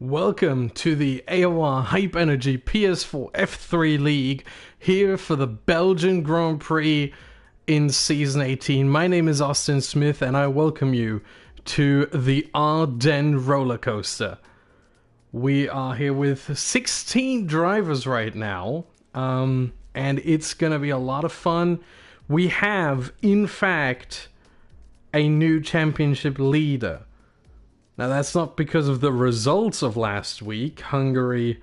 Welcome to the AOR Hype Energy PS4 F3 League, here for the Belgian Grand Prix in Season 18. My name is Austin Smith and I welcome you to the R13 roller coaster. We are here with 16 drivers right now, and it's going to be a lot of fun. We have, in fact, a new championship leader. Now, that's not because of the results of last week. Hungary,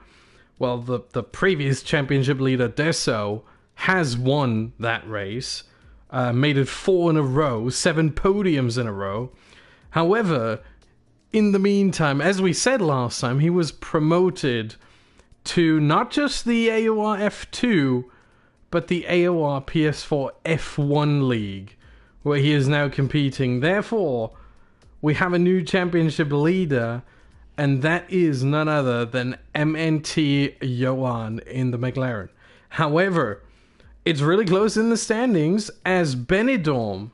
well, the previous championship leader, Deso, has won that race. Made it 4 in a row, 7 podiums in a row. However, in the meantime, as we said last time, he was promoted to not just the AOR F2, but the AOR PS4 F1 League, where he is now competing. Therefore, we have a new championship leader, and that is none other than MNT Johan in the McLaren. However, it's really close in the standings as Benidorm.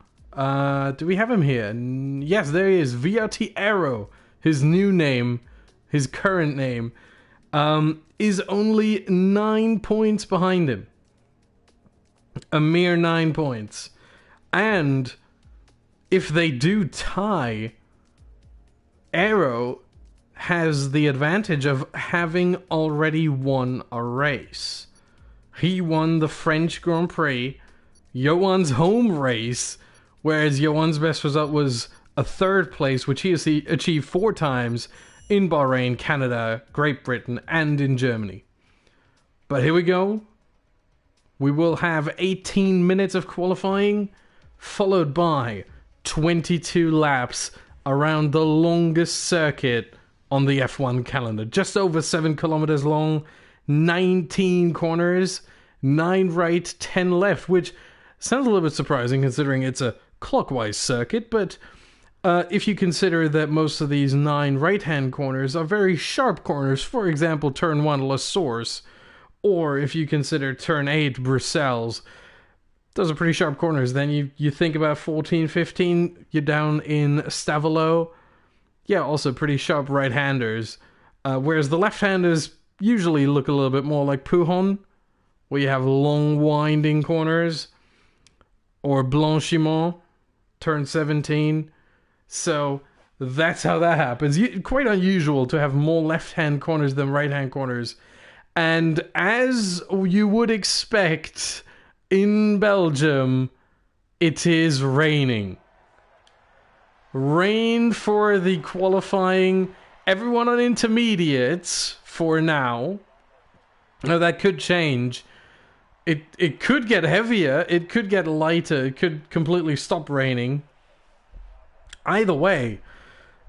Do we have him here? Yes, there he is. VRT Aero, his new name, his current name, is only 9 points behind him. A mere 9 points. And if they do tie, Aero has the advantage of having already won a race. He won the French Grand Prix, Johan's home race, whereas Johan's best result was a 3rd place, which he has achieved 4 times in Bahrain, Canada, Great Britain, and in Germany. But here we go. We will have 18 minutes of qualifying, followed by 22 laps around the longest circuit on the F1 calendar. Just over 7 kilometers long, 19 corners, 9 right, 10 left, which sounds a little bit surprising considering it's a clockwise circuit, but if you consider that most of these 9 right-hand corners are very sharp corners, for example, turn 1 La Source, or if you consider turn 8 Bruxelles, those are pretty sharp corners. Then you think about 14, 15, you're down in Stavelot. Yeah, also pretty sharp right-handers. Whereas the left-handers usually look a little bit more like Pujon, where you have long winding corners. Or Blanchiment, turn 17. So that's how that happens. Quite unusual to have more left-hand corners than right-hand corners. And as you would expect, in Belgium, it is raining. Rain for the qualifying. Everyone on intermediates for now. Now that could change. It could get heavier. It could get lighter. It could completely stop raining. Either way,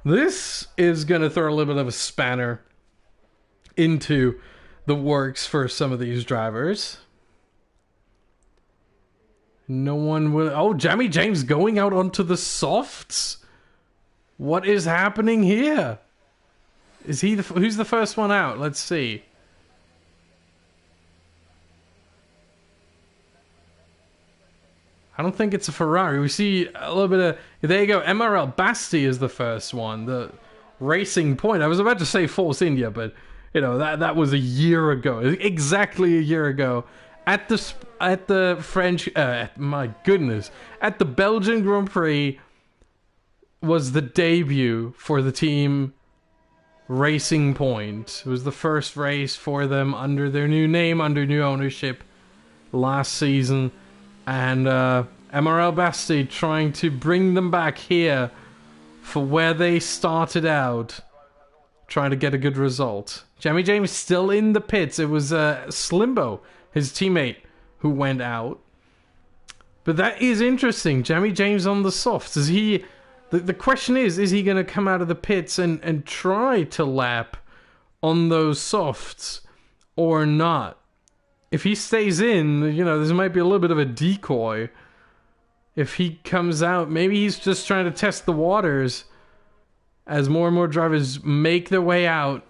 this is going to throw a little bit of a spanner into the works for some of these drivers. No one will... Oh, Jamie James going out onto the softs? What is happening here? Is he who's the first one out? Let's see. I don't think it's a Ferrari. We see a little bit of... There you go. MRL Basti is the first one. The Racing Point. I was about to say Force India, but you know that was a year ago. Exactly a year ago. At the French, my goodness, at the Belgian Grand Prix was the debut for the team Racing Point. It was the first race for them under their new name, under new ownership last season. And MRL Basti trying to bring them back here for where they started out, trying to get a good result. Jamie James still in the pits. It was Slimbo, his teammate, who went out. But that is interesting. Jamie James on the softs. Is he... The question is he going to come out of the pits and try to lap on those softs or not? If he stays in, you know, this might be a little bit of a decoy. If he comes out, maybe he's just trying to test the waters as more and more drivers make their way out.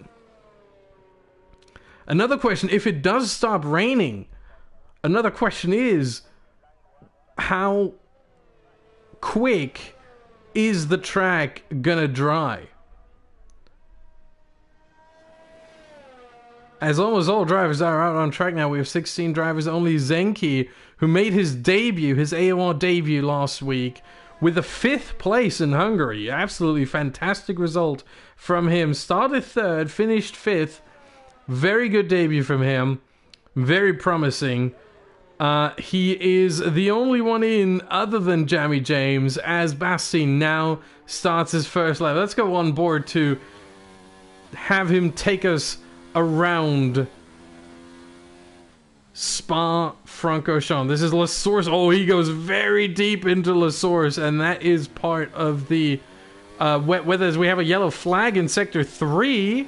Another question, if it does stop raining, another question is, how quick is the track gonna dry? as almost all drivers are out on track now. We have 16 drivers. Only Zenki, who made his debut, his AOR debut last week, with a 5th place in Hungary. Absolutely fantastic result from him. Started 3rd, finished 5th. Very good debut from him. Very promising. He is the only one in other than Jamie James, as Basti now starts his first lap. Let's go on board to have him take us around Spa-Francorchamps. This is La Source. Oh, he goes very deep into La Source, and that is part of the wet weather. We have a yellow flag in Sector 3.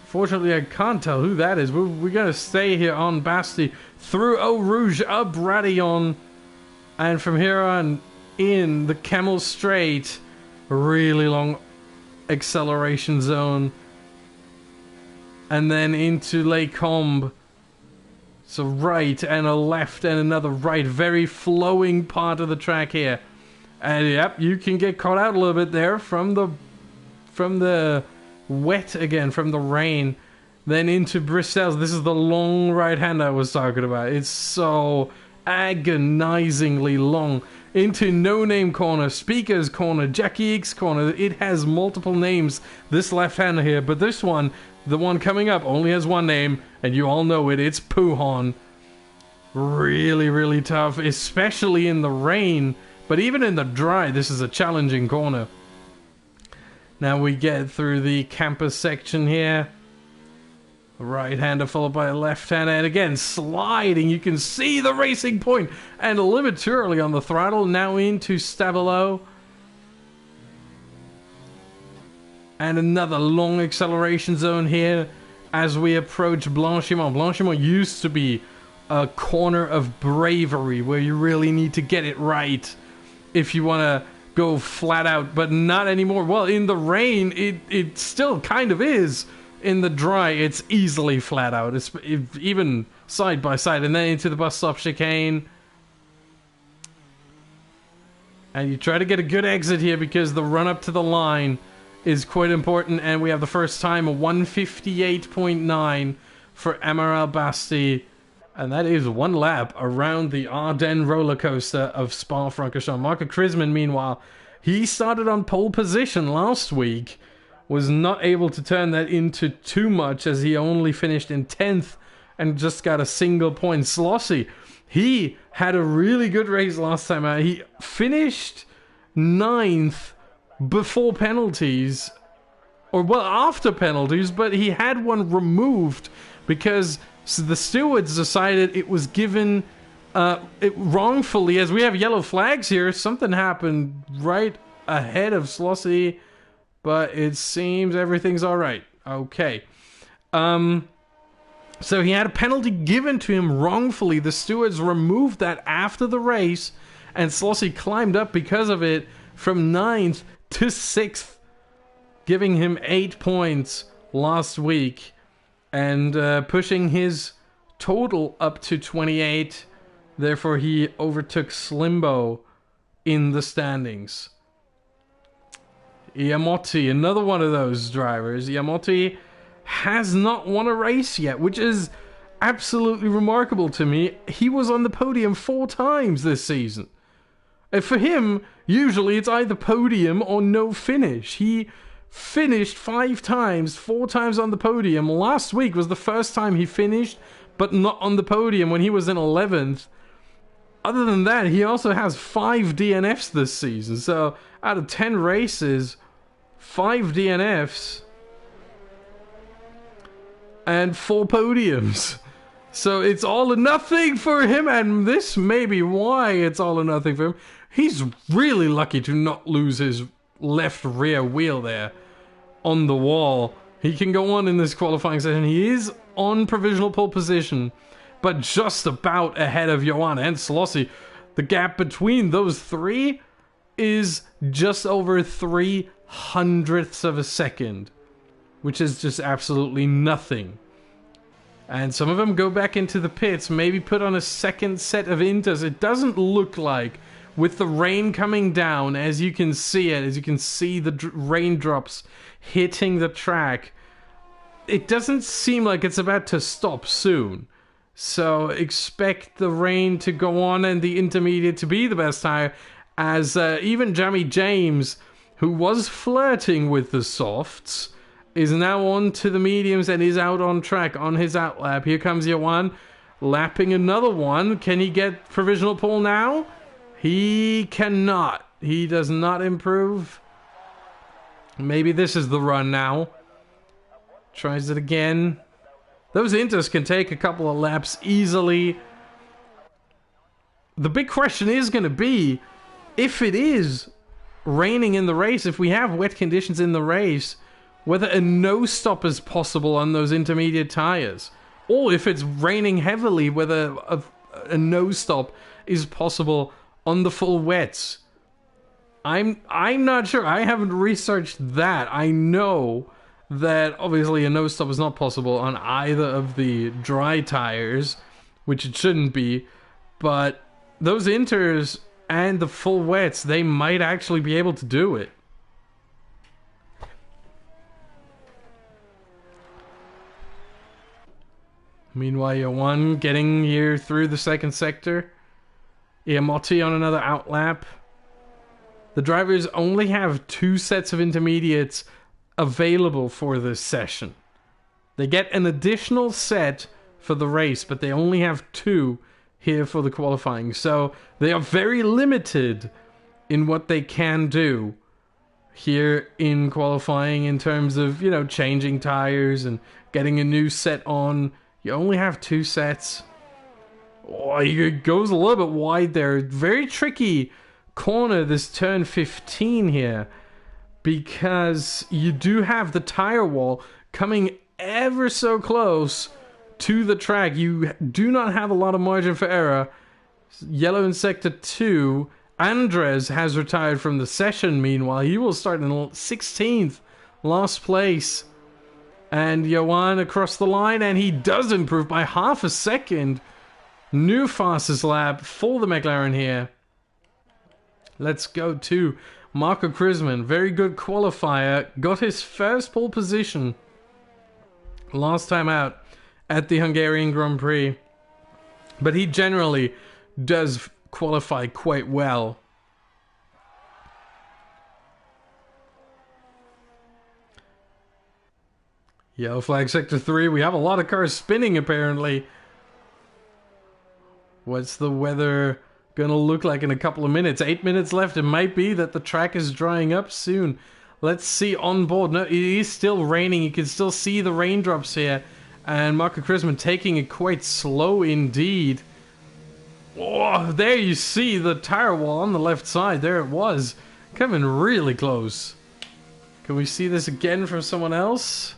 Fortunately, I can't tell who that is. We're going to stay here on Basti through Eau Rouge, up Radillon, and from here on in the Camel Straight. Really long acceleration zone. And then into Les Combes. So right and a left and another right. Very flowing part of the track here. And yep, you can get caught out a little bit there from the wet again, from the rain. Then into Bristels. This is the long right hand I was talking about. It's so agonizingly long. Into No Name Corner, Speaker's Corner, Jackie X Corner. It has multiple names, this left-hander here, but this one, the one coming up, only has one name, and you all know it. It's Puhon. Really, really tough, especially in the rain, but even in the dry, this is a challenging corner. Now we get through the campus section here. Right-hander followed by a left-hander, and again, sliding. You can see the racing point, and a little bit too early on the throttle. Now into Stavelot. And another long acceleration zone here as we approach Blanchimont. Blanchimont used to be a corner of bravery where you really need to get it right if you want to go flat out, but not anymore. Well, in the rain, it still kind of is. In the dry, it's easily flat out. It's even side by side. And then into the bus stop chicane. And you try to get a good exit here because the run up to the line is quite important. And we have the first time, a 158.9 for Amaral Basti. And that is one lap around the Ardennes roller coaster of Spa-Francorchamps. Marco Krisman, meanwhile, he started on pole position last week. Was not able to turn that into too much as he only finished in 10th and just got a single point. Slossie, he had a really good race last time out. He finished 9th before penalties, or well, after penalties, but he had one removed because the stewards decided it was given wrongfully. As we have yellow flags here, something happened right ahead of Slossie. But it seems everything's all right. Okay. So he had a penalty given to him wrongfully. The stewards removed that after the race, and Slossie climbed up because of it from 9th to 6th, giving him 8 points last week and pushing his total up to 28. Therefore, he overtook Slimbo in the standings. Iamotti, another one of those drivers. Iamotti has not won a race yet, which is absolutely remarkable to me. He was on the podium 4 times this season. And for him, usually it's either podium or no finish. He finished 5 times, 4 times on the podium. Last week was the first time he finished, but not on the podium when he was in 11th. Other than that, he also has 5 DNFs this season. So out of 10 races, 5 DNFs and 4 podiums. So it's all or nothing for him, and this may be why it's all or nothing for him. He's really lucky to not lose his left rear wheel there on the wall. He can go on in this qualifying session. He is on provisional pole position, but just about ahead of Johan and Slossie. The gap between those 3 is just over 3/100ths of a second, which is just absolutely nothing. And some of them go back into the pits, maybe put on a second set of inters. It doesn't look like, with the rain coming down, as you can see it, as you can see the raindrops hitting the track, it doesn't seem like it's about to stop soon. So expect the rain to go on and the intermediate to be the best tire, as even Jamie James, who was flirting with the softs, is now on to the mediums and is out on track on his outlap. Here comes Johan, lapping another one. Can he get provisional pole now? He cannot. He does not improve. Maybe this is the run now. Tries it again. Those inters can take a couple of laps easily. The big question is going to be, if it is raining in the race, if we have wet conditions in the race, whether a no-stop is possible on those intermediate tires. Or if it's raining heavily, whether a no-stop is possible on the full wets. I'm not sure. I haven't researched that. I know that obviously a no-stop is not possible on either of the dry tires, which it shouldn't be, but those inters and the full wets, they might actually be able to do it. Meanwhile, Johan getting here through the second sector. Iamotti on another outlap. The drivers only have 2 sets of intermediates available for this session. They get an additional set for the race, but they only have 2 here for the qualifying. So they are very limited in what they can do here in qualifying in terms of, you know, changing tires and getting a new set on. You only have 2 sets. Oh, it goes a little bit wide there. Very tricky corner, this turn 15 here, because you do have the tire wall coming ever so close to the track. You do not have a lot of margin for error. Yellow in sector 2. Andres has retired from the session, meanwhile. He will start in 16th, last place. And Johan across the line, and he does improve by half a second. New fastest lap for the McLaren here. Let's go to Marco Krisman. Very good qualifier. Got his first pole position last time out at the Hungarian Grand Prix. But he generally does qualify quite well. Yellow flag sector 3. We have a lot of cars spinning apparently. What's the weather gonna look like in a couple of minutes? 8 minutes left. It might be that the track is drying up soon. Let's see on board. No, it is still raining. You can still see the raindrops here. And Marco Krisman taking it quite slow indeed. Oh, there you see the tire wall on the left side. There it was. Coming really close. Can we see this again from someone else?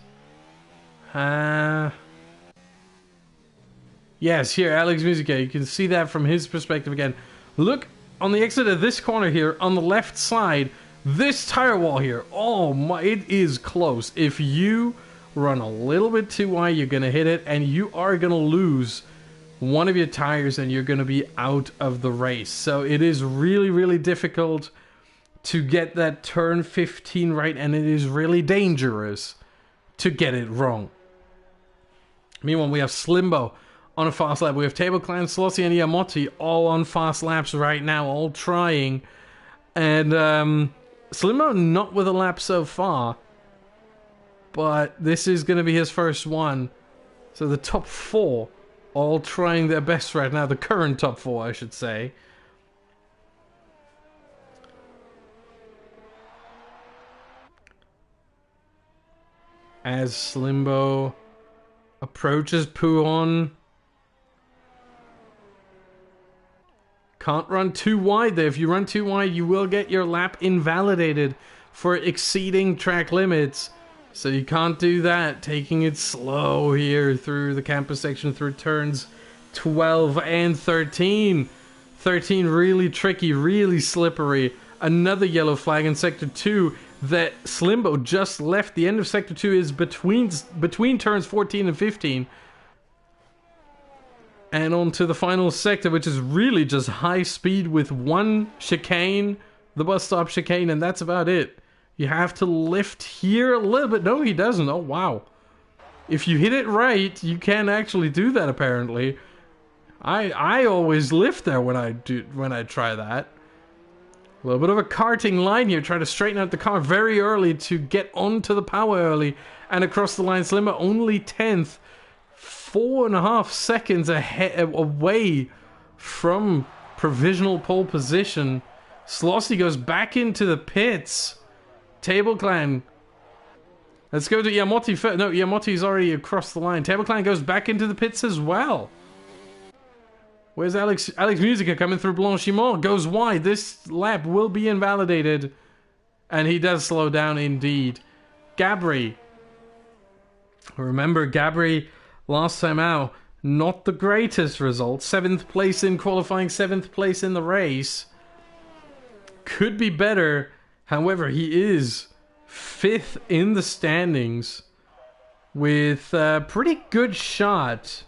Yes, here, Alex Musica. You can see that from his perspective again. Look on the exit of this corner here, on the left side, this tire wall here. Oh my, it is close. If you run a little bit too wide, you're going to hit it, and you are going to lose one of your tires, and you're going to be out of the race. So it is really, really difficult to get that turn 15 right, and it is really dangerous to get it wrong. Meanwhile, we have Slimbo on a fast lap. We have Table Clan, Slossi, and Iamotti all on fast laps right now, all trying. And Slimbo not with a lap so far, but this is going to be his first one. So the top 4 all trying their best right now. The current top 4, I should say. As Slimbo approaches Puon. Can't run too wide there. If you run too wide, you will get your lap invalidated for exceeding track limits. So you can't do that. Taking it slow here through the campus section, through turns 12 and 13. 13 really tricky, really slippery. Another yellow flag in sector 2 that Slimbo just left. The end of sector 2 is between turns 14 and 15. And on to the final sector, which is really just high speed with one chicane, the bus stop chicane, and that's about it. You have to lift here a little bit. No, he doesn't. Oh, wow. If you hit it right, you can actually do that apparently. I always lift there when I try that. A little bit of a karting line here, trying to straighten out the car very early to get onto the power early and across the line. Slimmer only 10th, 4.5 seconds away from provisional pole position. Slossie goes back into the pits. Table Clan. Let's go to Yamotti first. No, Yamotti's already across the line. Table Clan goes back into the pits as well. Where's Alex? Alex Musica coming through Blanchimont. Goes wide. This lap will be invalidated. And he does slow down indeed. Gabri. Remember, Gabri, last time out, not the greatest result. 7th place in qualifying, 7th place in the race. Could be better. However, he is 5th in the standings with a pretty good shot.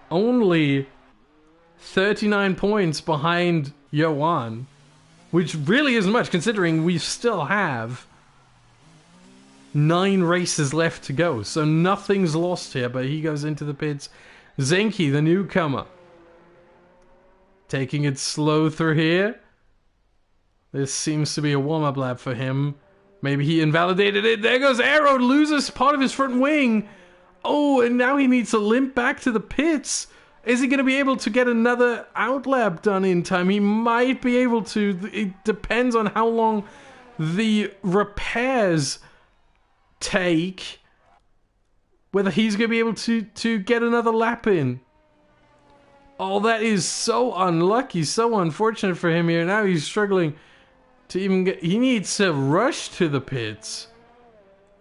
Only 39 points behind Yoan, which really isn't much considering we still have 9 races left to go. So nothing's lost here, but he goes into the pits. Zenki, the newcomer, taking it slow through here. This seems to be a warm-up lap for him. Maybe he invalidated it. There goes Arrow, loses part of his front wing. Oh, and now he needs to limp back to the pits. Is he going to be able to get another outlap done in time? He might be able to. It depends on how long the repairs take. Whether he's going to be able to get another lap in. Oh, that is so unlucky, so unfortunate for him here. Now he's struggling to even get... He needs to rush to the pits.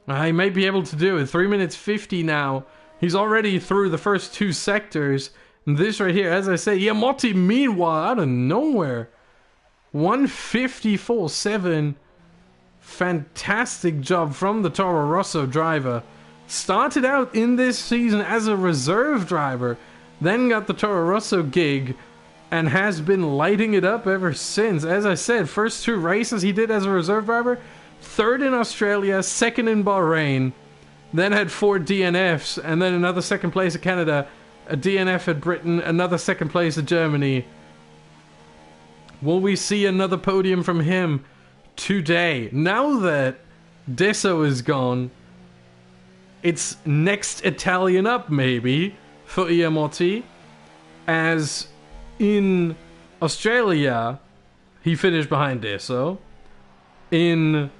He may be able to do it. 3 minutes 50 now. He's already through the first 2 sectors. And this right here, as I say, Yamotti, meanwhile, out of nowhere. 154.7. Fantastic job from the Toro Rosso driver. Started out in this season as a reserve driver. Then got the Toro Rosso gig. And has been lighting it up ever since. As I said, first 2 races he did as a reserve driver. 3rd in Australia, 2nd in Bahrain. Then had 4 DNFs, and then another 2nd place at Canada. A DNF at Britain, another 2nd place at Germany. Will we see another podium from him today? Now that Deso is gone, it's next Italian up maybe for Iamotti, as in Australia, he finished behind Deso. In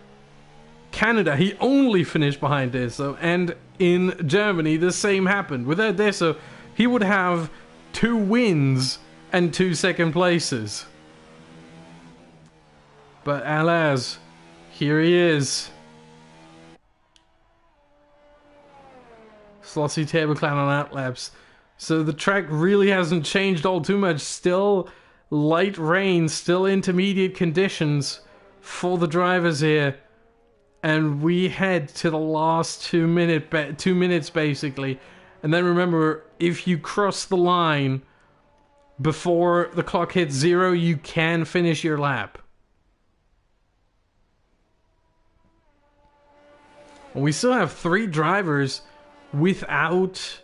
Canada, he only finished behind Deso. And in Germany, the same happened. Without Deso, he would have 2 wins and 2 second places. But alas, here he is. Slossie Table Clan on outlaps. So the track really hasn't changed all too much. Still light rain, still intermediate conditions for the drivers here. And we head to the last 2 minutes basically. And then remember, if you cross the line before the clock hits 0, you can finish your lap. And we still have 3 drivers without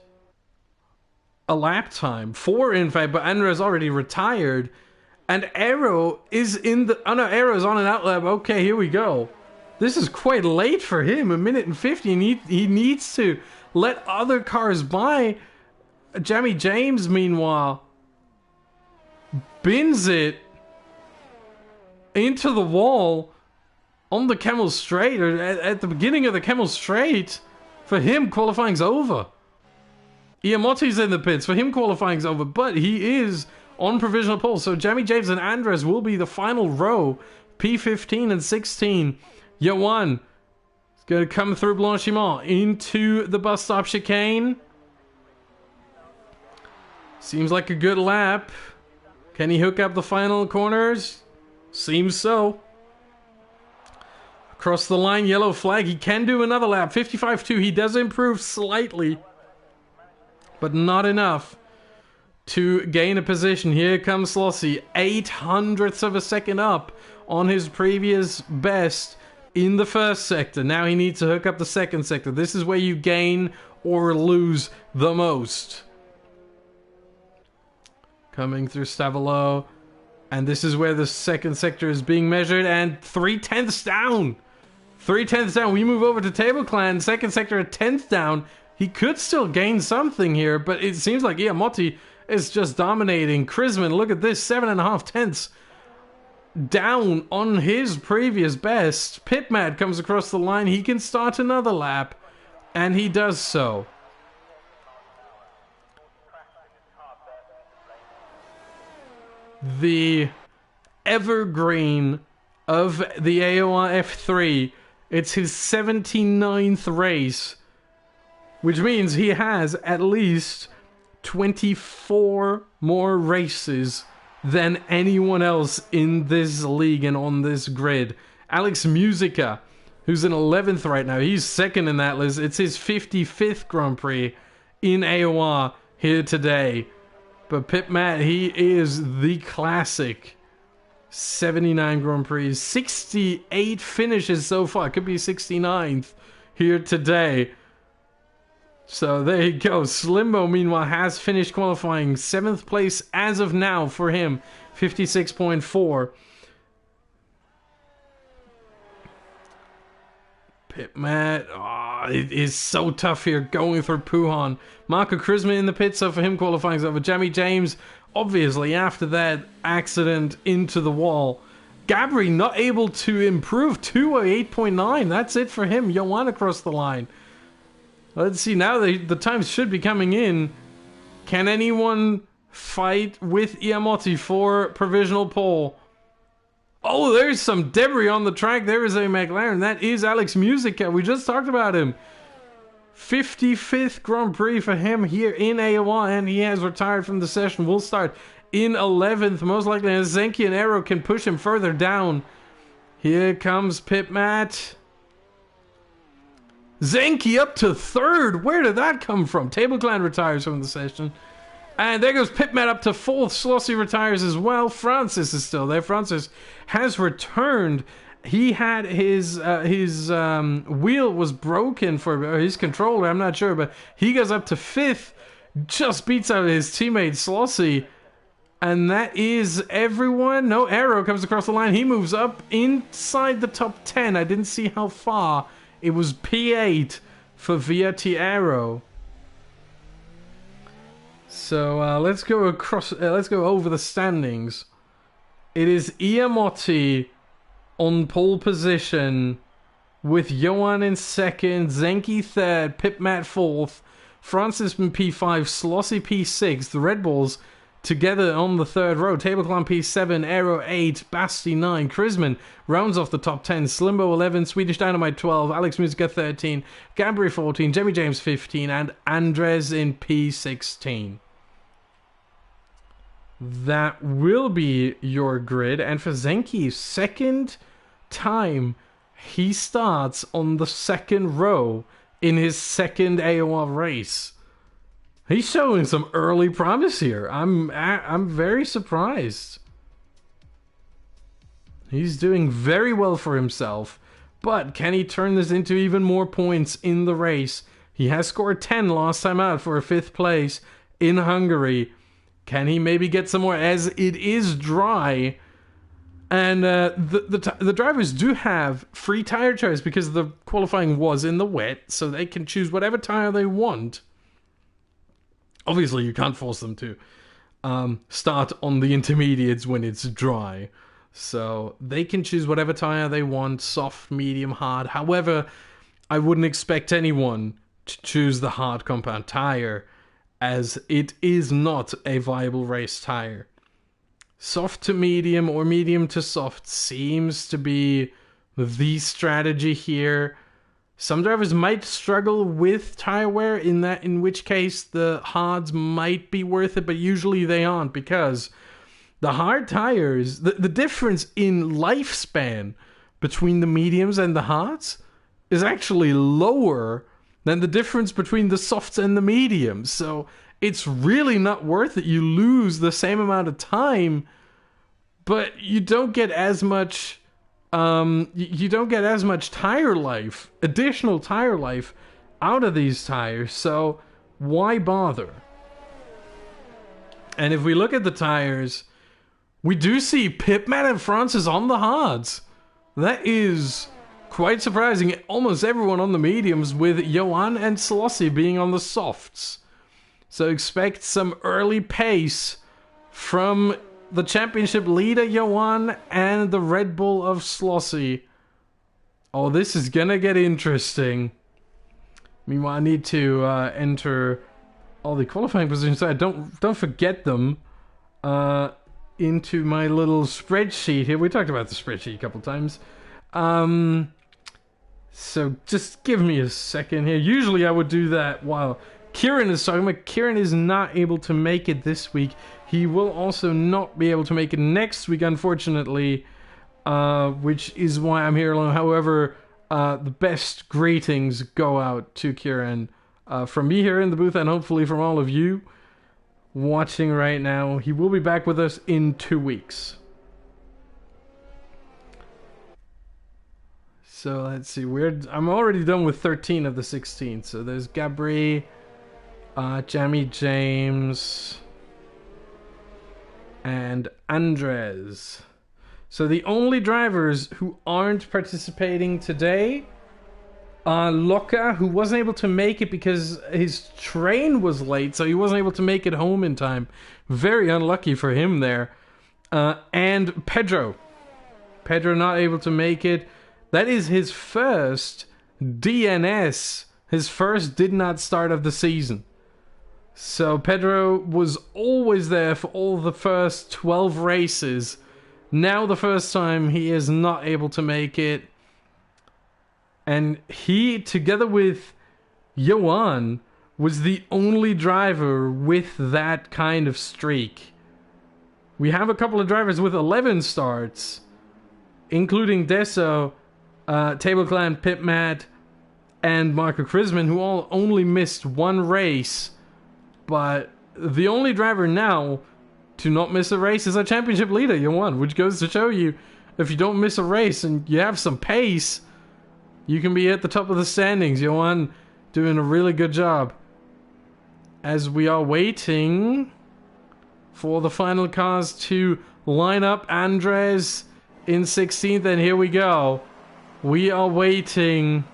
a lap time. 4 in fact, but Andre's already retired. And Arrow is in the... Oh no, Arrow's on an outlap. Okay, here we go. This is quite late for him. 1 minute and 50. He needs to let other cars by. Jamie James, meanwhile, bins it into the wall on the Camel Straight, or at the beginning of the Camel Straight. For him, qualifying's over. Iamotti's in the pits. For him, qualifying's over. But he is on provisional pole. So Jamie James and Andres will be the final row. P15 and 16. Yoan is going to come through Blanchimont into the bus stop chicane. Seems like a good lap. Can he hook up the final corners? Seems so. Across the line, yellow flag. He can do another lap. 55.2. He does improve slightly, but not enough to gain a position. Here comes Slossie. 0.08 of a second up on his previous best. in the first sector. Now he needs to hook up the second sector. This is where you gain or lose the most. Coming through Stavalo. And this is where the second sector is being measured. And 3/10 down. 3/10 down. We move over to Table Clan. Second sector at 10th down. He could still gain something here, but it seems like Iamotti is just dominating. Chrisman, look at this. 7.5 down on his previous best. Pitmat comes across the line. He can start another lap, and he does so. The evergreen of the AOR F3. It's his 79th race, which means he has at least 24 more races than anyone else in this league and on this grid. Alex Musica, who's in 11th right now, he's second in that list. It's his 55th Grand Prix in AOR here today. But Pip Matt, he is the classic. 79 Grand Prix, 68 finishes so far. Could be 69th here today. So there you go. Slimbo, meanwhile, has finished qualifying 7th place as of now for him. 56.4. Pit Matt, it is so tough here going through Puhan. Marco Chrisman in the pit, so for him qualifying is over. Jamie James, obviously, after that accident into the wall. Gabri not able to improve to a 8.9. That's it for him. Yoan across the line. Let's see, now the times should be coming in. Can anyone fight with Iamotti for provisional pole? Oh, there's some debris on the track. There is a McLaren. That is Alex Musica. We just talked about him. 55th Grand Prix for him here in AOR, and he has retired from the session. We'll start in 11th, most likely. And Zenki and Aero can push him further down. Here comes Pit Matt. Zenki up to 3rd. Where did that come from? Table Clan retires from the session. And there goes Pitmat up to 4th. Slossie retires as well. Francis is still there. Francis has returned. He had his wheel was broken for his controller. I'm not sure, but he goes up to 5th. Just beats out his teammate Slossie. And that is everyone. No, Arrow comes across the line. He moves up inside the top 10. I didn't see how far. It was P8 for VRT Arrow. So let's go across. Let's go over the standings. It is Iamotti on pole position, with Johan in 2nd, Zenki 3rd, Pipmat 4th, Francis in P5, Slossie P6. The Red Bulls together on the 3rd row. Tableclan P7, Aero 8, Basti 9, Chrisman rounds off the top 10, Slimbo 11, Swedish Dynamite 12, Alex Musica 13, Gabri 14, Jemmy James 15, and Andres in P16. That will be your grid. And for Zenki, 2nd time he starts on the 2nd row in his 2nd AOR race. He's showing some early promise here. I'm very surprised. He's doing very well for himself. But can he turn this into even more points in the race? He has scored 10 last time out for a 5th place in Hungary. Can he maybe get some more, as it is dry? And the drivers do have free tire choice because the qualifying was in the wet, so they can choose whatever tire they want. Obviously, you can't force them to start on the intermediates when it's dry. So they can choose whatever tire they want, soft, medium, hard. However, I wouldn't expect anyone to choose the hard compound tire, as it is not a viable race tire. Soft to medium or medium to soft seems to be the strategy here. Some drivers might struggle with tire wear, in which case the hards might be worth it, but usually they aren't, because the hard tires, the difference in lifespan between the mediums and the hards is actually lower than the difference between the softs and the mediums. So it's really not worth it. You lose the same amount of time, but you don't get as much you don't get as much tire life, additional tire life out of these tires, so why bother? And if we look at the tires, we do see Pipman and Francis on the hards. That is quite surprising. Almost everyone on the mediums, with Johan and Slossie being on the softs. So expect some early pace from the championship leader Johan and the Red Bull of Slossie. Oh, this is gonna get interesting. Meanwhile, I need to enter all the qualifying positions. So I don't forget them into my little spreadsheet here. We talked about the spreadsheet a couple times. So just give me a second here. Usually I would do that while Kieran is talking, but Kieran is not able to make it this week. He will also not be able to make it next week, unfortunately, which is why I'm here alone. However, the best greetings go out to Kieran from me here in the booth, and hopefully from all of you watching right now. He will be back with us in 2 weeks. So let's see, I'm already done with 13 of the 16. So there's Gabri, Jamie James, and Andres. So the only drivers who aren't participating today are Loka, who wasn't able to make it because his train was late, so he wasn't able to make it home in time. Very unlucky for him there. And Pedro. Pedro not able to make it. That is his first DNS. His first did not start of the season. So Pedro was always there for all the first 12 races. Now the first time he is not able to make it. And he, together with Johan, was the only driver with that kind of streak. We have a couple of drivers with 11 starts, including Deso, Table Clan, Pipmat, and Marco Krisman, who all only missed one race. But the only driver now to not miss a race is our championship leader, Johan, which goes to show you, if you don't miss a race and you have some pace, you can be at the top of the standings. Johan doing a really good job. As we are waiting for the final cars to line up, Andres in 16th, and here we go. We are waiting.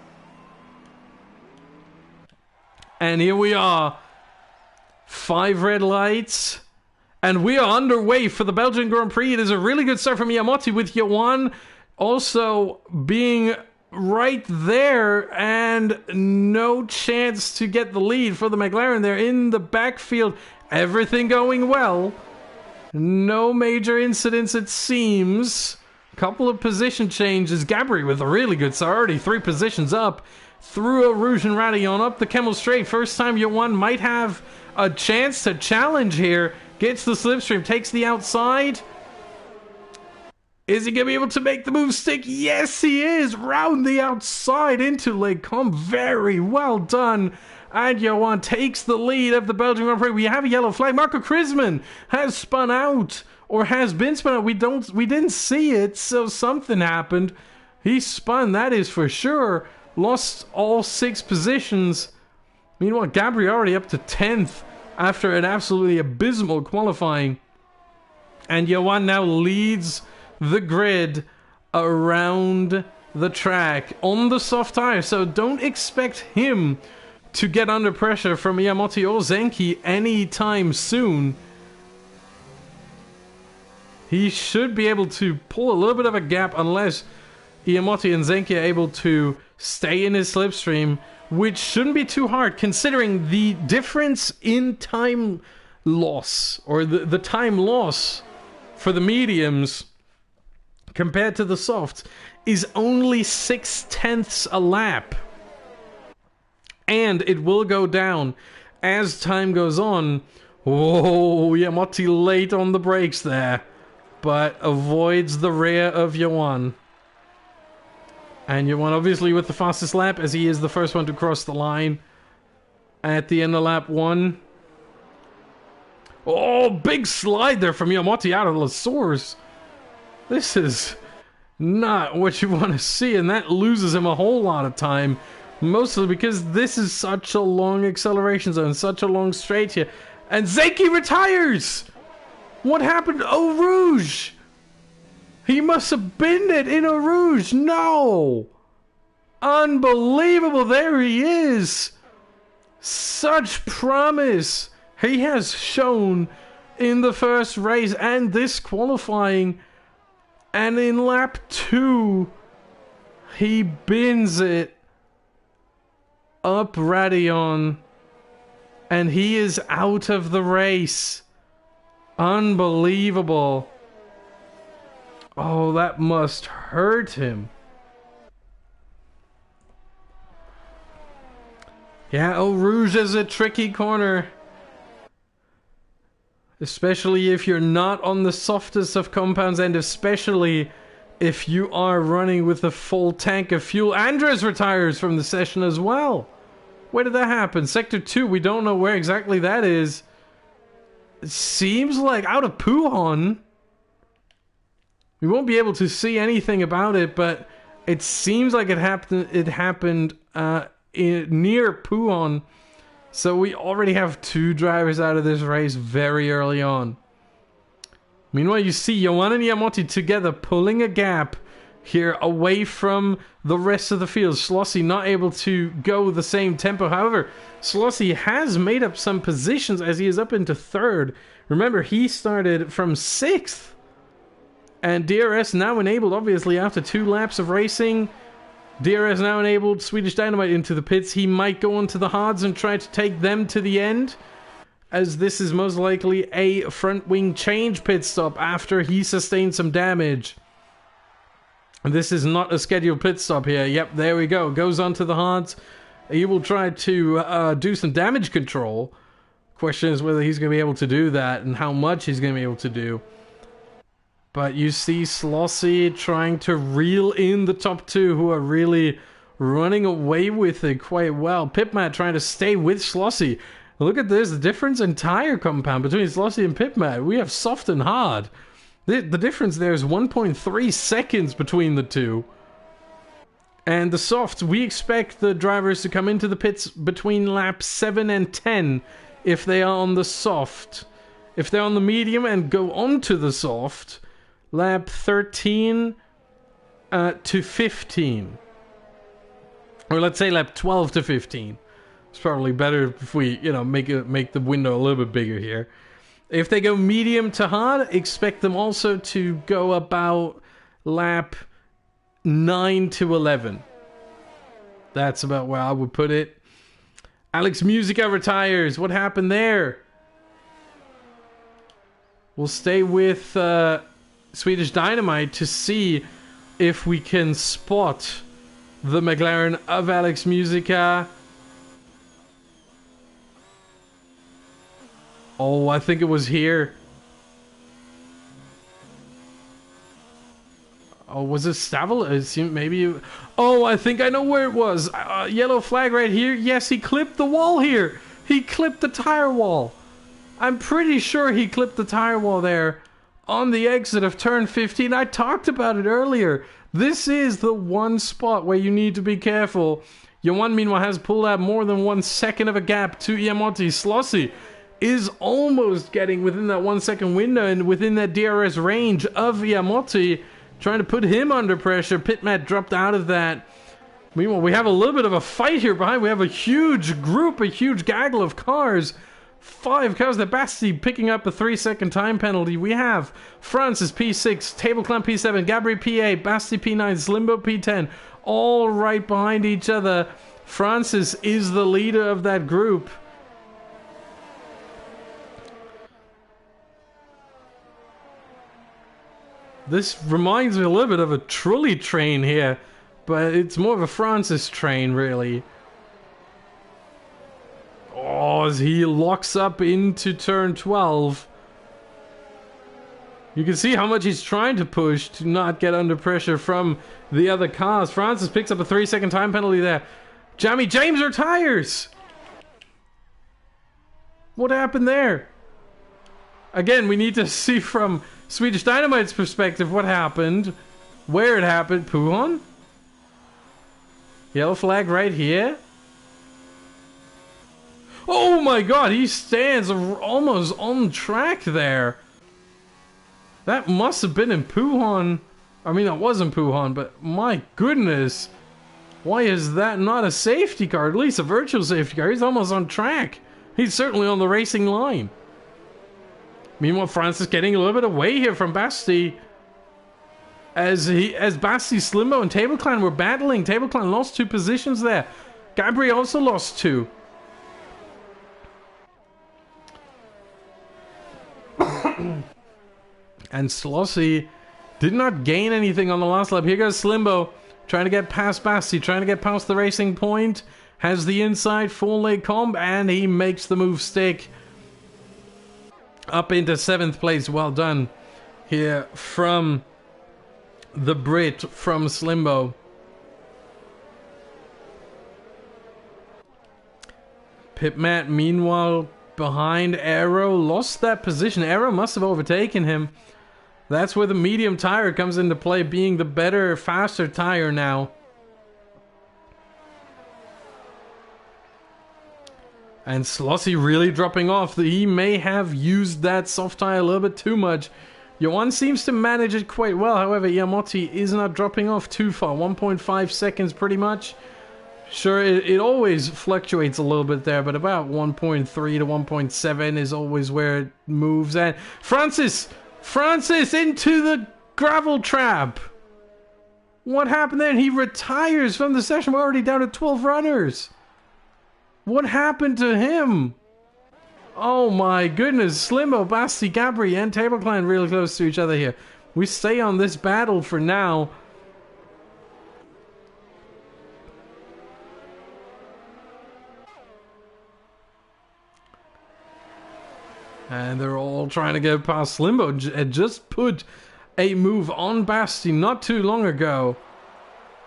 And here we are. 5 red lights. And we are underway for the Belgian Grand Prix. It is a really good start from Yamotti, with Johan also being right there, and no chance to get the lead for the McLaren there in the backfield. Everything going well. No major incidents, it seems. Couple of position changes. Gabri with a really good start, already 3 positions up through a Rouge and Radillon up the Kemmel Straight. First time Johan might have a chance to challenge here. Gets the slipstream, takes the outside. Is he going to be able to make the move stick? Yes, he is. Round the outside into Les Combes. Very well done. And Johan takes the lead of the Belgian Grand Prix. We have a yellow flag. Marco Krisman has spun out, or has been spun out. We didn't see it, so something happened. He spun, that is for sure. Lost all 6 positions. Meanwhile, Gabri already up to 10th after an absolutely abysmal qualifying. And Johan now leads the grid around the track on the soft tire, so don't expect him to get under pressure from Yamotti or Zenki anytime soon. He should be able to pull a little bit of a gap unless Yamotti and Zenki are able to stay in his slipstream, which shouldn't be too hard considering the difference in time loss, or the time loss for the mediums compared to the softs, is only 0.6 a lap. And it will go down as time goes on. Oh, Yamotti late on the brakes there, but avoids the rear of Johan. And Johan obviously with the fastest lap, as he is the first one to cross the line at the end of lap 1. Oh, big slide there from Yamotti out of the source. This is not what you want to see, and that loses him a whole lot of time. Mostly because this is such a long acceleration zone, such a long straight here. And Zeki retires! What happened? Eau Rouge! He must have binned it in Eau Rouge! No! Unbelievable! There he is! Such promise he has shown in the first race and this qualifying. And in lap 2, he bins it up Radion, and he is out of the race. Unbelievable. Oh, that must hurt him. Yeah, Eau Rouge is a tricky corner. Especially if you're not on the softest of compounds, and especially if you are running with a full tank of fuel. Andres retires from the session as well. Where did that happen? Sector 2, we don't know where exactly that is. It seems like out of Pujon. We won't be able to see anything about it, but it seems like it happened near Pujon. So we already have 2 drivers out of this race very early on. Meanwhile, you see Yoan and Yamotti together pulling a gap here away from the rest of the field. Slossie not able to go the same tempo. However, Slossie has made up some positions as he is up into 3rd. Remember, he started from 6th. And DRS now enabled, obviously, after 2 laps of racing. DRS now enabled. Swedish Dynamite into the pits. He might go onto the hards and try to take them to the end, as this is most likely a front wing change pit stop after he sustained some damage. This is not a scheduled pit stop here. Yep, there we go. Goes onto the hards. He will try to do some damage control. Question is whether he's going to be able to do that and how much he's going to be able to do. But you see Slossie trying to reel in the top 2 who are really running away with it quite well. Pipmat trying to stay with Slossie. Look at this, the difference in tire compound between Slossie and Pipmat. We have soft and hard. The difference there is 1.3 seconds between the 2. And the softs, we expect the drivers to come into the pits between laps 7 and 10 if they are on the soft. If they're on the medium and go on to the soft, lap 13 to 15. Or let's say lap 12 to 15. It's probably better if we, make the window a little bit bigger here. If they go medium to hard, expect them also to go about lap 9 to 11. That's about where I would put it. Alex Musica retires. What happened there? We'll stay with Swedish Dynamite to see if we can spot the McLaren of Alex Musica. Oh, I think it was here. Oh, was it Stavel? It seemed maybe... Oh, I think I know where it was. Yellow flag right here. Yes, he clipped the wall here. He clipped the tire wall. I'm pretty sure he clipped the tire wall there on the exit of turn 15. I talked about it earlier. This is the one spot where you need to be careful. Yoan, meanwhile, has pulled out more than 1 second of a gap to Iamonte. Slossie is almost getting within that 1 second window and within that DRS range of Iamonte, trying to put him under pressure. Pitmat dropped out of that. Meanwhile, we have a little bit of a fight here behind. We have a huge group, a huge gaggle of cars. 5 cars. The Basti picking up a 3-second time penalty. We have Francis P6, Table Clamp P7, Gabri P8, Basti P9, Slimbo P10, all right behind each other. Francis is the leader of that group. This reminds me a little bit of a Trulli train here, but it's more of a Francis train, really. Oh, as he locks up into turn 12. You can see how much he's trying to push to not get under pressure from the other cars. Francis picks up a 3-second time penalty there. Jamie James retires! What happened there? Again, we need to see from Swedish Dynamite's perspective what happened. where it happened. Puhon? Yellow flag right here. Oh my god, he stands almost on track there. That must have been in Puhon. I mean, that wasn't Puhon, but my goodness. Why is that not a safety car? At least a virtual safety car. He's almost on track. He's certainly on the racing line. Meanwhile, Francis getting a little bit away here from Basti. As Basti, Slimbo, and Table Clan were battling. Table Clan lost 2 positions there. Gabri also lost 2. And Slossie did not gain anything on the last lap. Here goes Slimbo, trying to get past Basti, trying to get past the racing point. Has the inside full leg comb, and he makes the move stick. Up into 7th place. Well done here from the Brit, from Slimbo. Pipmat, meanwhile, behind Aero, lost that position. Aero must have overtaken him. That's where the medium tire comes into play, being the better, faster tire now. And Slossie really dropping off. He may have used that soft tire a little bit too much. Yoan seems to manage it quite well. However, Yamotti is not dropping off too far. 1.5 seconds pretty much. Sure, it always fluctuates a little bit there, but about 1.3 to 1.7 is always where it moves. And Francis into the gravel trap. What happened there? He retires from the session. We're already down to 12 runners. What happened to him? Oh my goodness. Slimbo, Basti, Gabri, and Table Clan really close to each other here. We stay on this battle for now. And they're all trying to get past Slimbo. Had just put a move on Basti not too long ago.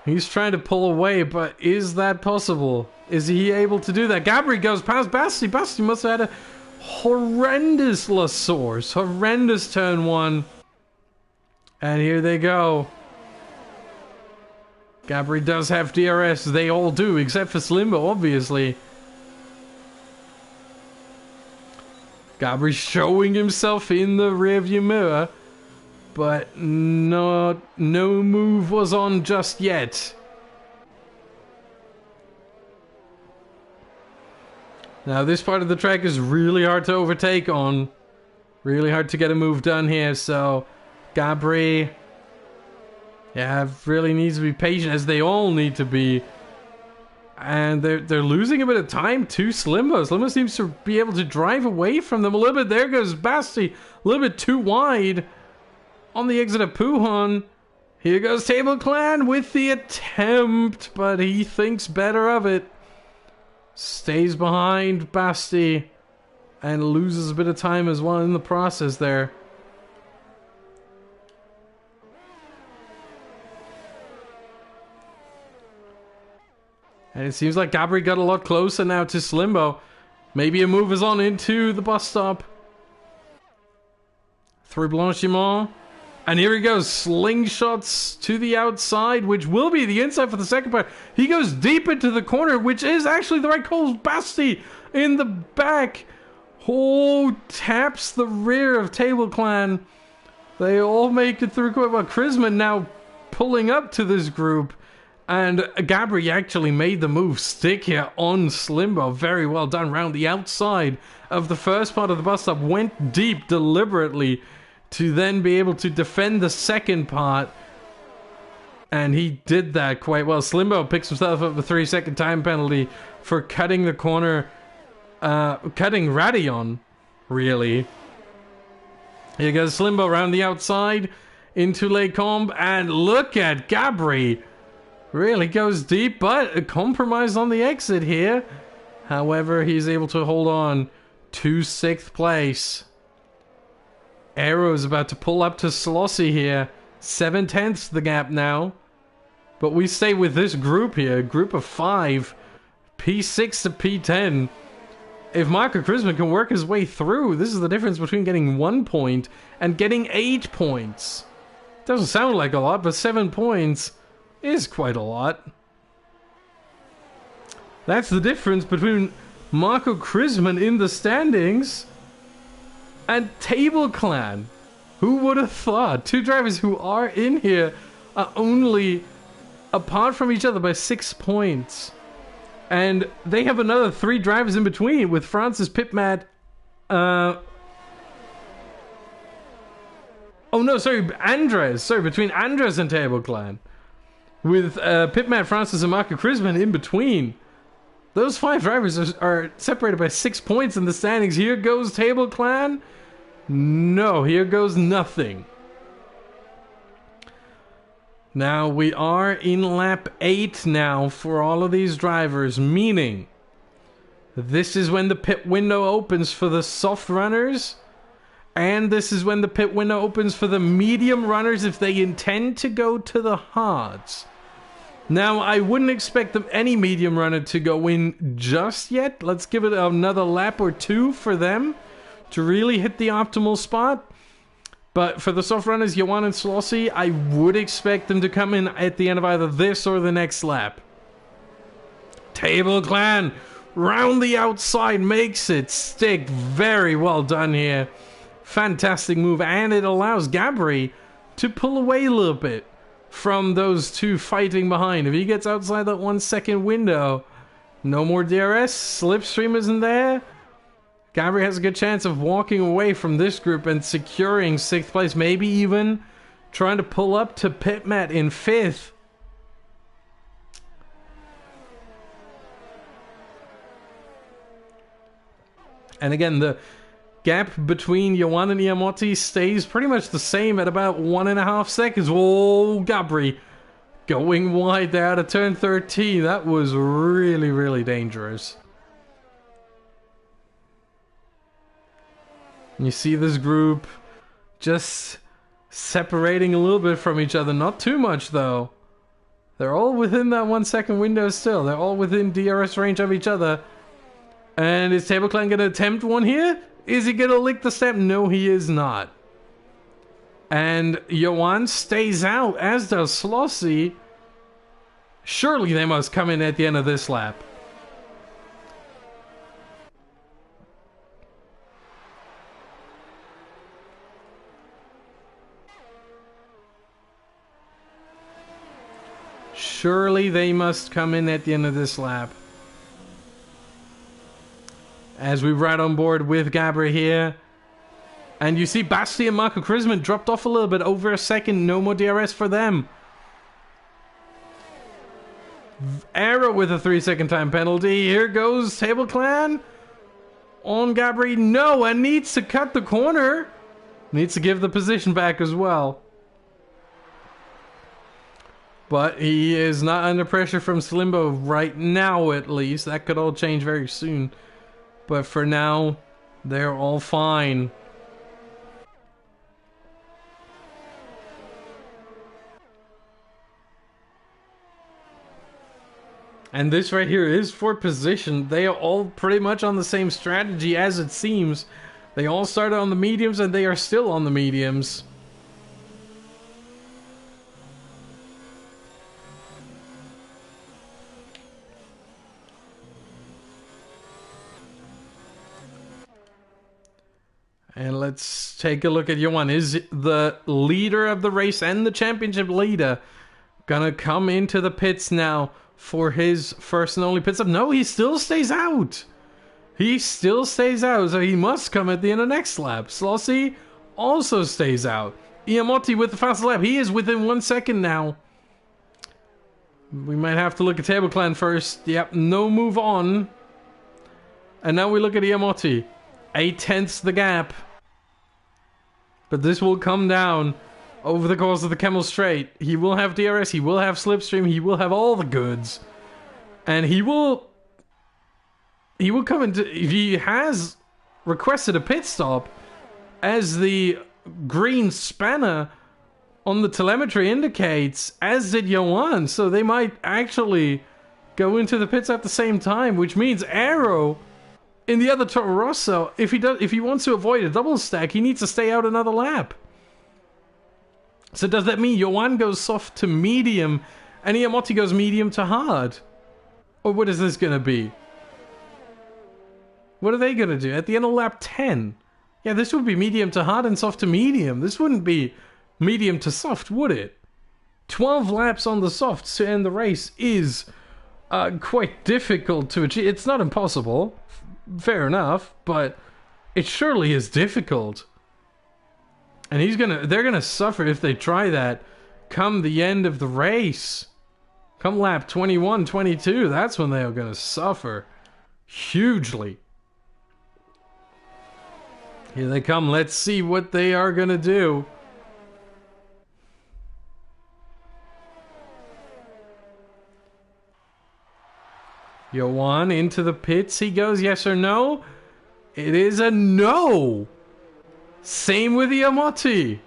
He's trying to pull away, but is that possible? Is he able to do that? Gabri goes past Basti. Basti must have had a horrendous La Source. Horrendous turn 1. And here they go. Gabri does have DRS. They all do, except for Slimbo, obviously. Gabri showing himself in the rearview mirror, but no move was on just yet. Now this part of the track is really hard to overtake on. Really hard to get a move done here, so Gabri, yeah, really needs to be patient, as they all need to be. And they're losing a bit of time to Slimbo. Slimbo seems to be able to drive away from them a little bit. There goes Basti, a little bit too wide on the exit of Puhon. Here goes Table Clan with the attempt, but he thinks better of it. Stays behind Basti and loses a bit of time as well in the process there. And it seems like Gabri got a lot closer now to Slimbo. Maybe a move is on into the bus stop. Through Blanchiment. And here he goes. Slingshots to the outside, which will be the inside for the second part. He goes deep into the corner, which is actually the right call. Basti in the back. Oh, taps the rear of Table Clan. They all make it through quite well. Chrisman now pulling up to this group. And Gabri actually made the move stick here on Slimbo. Very well done. Round the outside of the first part of the bus stop. Went deep deliberately to then be able to defend the second part. And he did that quite well. Slimbo picks himself up a 3-second time penalty for cutting the corner. Cutting Radion, really. Here goes Slimbo round the outside into Lecombe. And look at Gabri. Really goes deep, but a compromise on the exit here. However, he's able to hold on to 6th place. Arrow's about to pull up to Slossie here. 7/10 the gap now. But we stay with this group here. Group of 5. P6 to P10. If Marco Chrisman can work his way through, this is the difference between getting 1 point and getting 8 points. Doesn't sound like a lot, but 7 points is quite a lot. That's the difference between Marco Krisman in the standings and Table Clan. Who would have thought? Two drivers who are in here are only apart from each other by 6 points. And they have another 3 drivers in between with Francis Pitmat. Oh no, sorry, Andres. Sorry, between Andres and Table Clan. With Pitmat, Francis, and Marco Krisman in between. Those 5 drivers are separated by 6 points in the standings. Here goes Table Clan. No, here goes nothing. Now, we are in lap 8 now for all of these drivers, meaning this is when the pit window opens for the soft runners, and this is when the pit window opens for the medium runners if they intend to go to the hards. Now, I wouldn't expect any medium runner to go in just yet. Let's give it another lap or 2 for them to really hit the optimal spot. But for the soft runners, Johan and Slossie, I would expect them to come in at the end of either this or the next lap. Table Clan, round the outside, makes it stick. Very well done here. Fantastic move, and it allows Gabri to pull away a little bit from those 2 fighting behind. If he gets outside that 1 second window, no more DRS, Slipstream isn't there. Gabri has a good chance of walking away from this group and securing 6th place, maybe even trying to pull up to Pitmat in 5th. And again, the gap between Johan and Iamotti stays pretty much the same at about 1.5 seconds. Oh, Gabri going wide there out of turn 13. That was really, really dangerous. And you see this group just separating a little bit from each other. Not too much, though. They're all within that 1 second window still. They're all within DRS range of each other. And is Table Clan going to attempt one here? Is he going to lick the step? No, he is not. And Johan stays out, as does Slossie. Surely they must come in at the end of this lap. Surely they must come in at the end of this lap. As we ride on board with Gabri here. And you see Basti and Marco Krisman dropped off a little bit, over a second. No more DRS for them. Arrow with a 3-second time penalty. Here goes Table Clan on Gabri. No, and needs to cut the corner. Needs to give the position back as well. But he is not under pressure from Slimbo right now, at least. That could all change very soon. But for now, they're all fine. And this right here is for position. They are all pretty much on the same strategy as it seems. They all started on the mediums and they are still on the mediums. And let's take a look at Johan. Is the leader of the race and the championship leader gonna come into the pits now for his first and only pit stop? No, he still stays out. He still stays out, so he must come at the end of next lap. Slossie also stays out. Iamotti with the fast lap. He is within 1 second now. We might have to look at Table Clan first. Yep, no move on. And now we look at Iamotti. 8/10 the gap. But this will come down over the course of the Camel Straight. He will have DRS, he will have Slipstream, he will have all the goods. And he will come into... He has requested a pit stop, as the green spanner on the telemetry indicates, as did Johan. So they might actually go into the pits at the same time, which means Arrow in the other Toro Rosso, if he wants to avoid a double stack, he needs to stay out another lap. So does that mean Johan goes soft to medium and Iamotti goes medium to hard? Or what is this going to be? What are they going to do at the end of lap 10? Yeah, this would be medium to hard and soft to medium. This wouldn't be medium to soft, would it? 12 laps on the softs to end the race is quite difficult to achieve. It's not impossible, fair enough, but it surely is difficult. And they're gonna suffer if they try that come the end of the race. Come lap 21, 22, that's when they are gonna suffer hugely. Here they come, let's see what they are gonna do. Johan into the pits he goes, yes or no? It is a no! Same with Iamotti.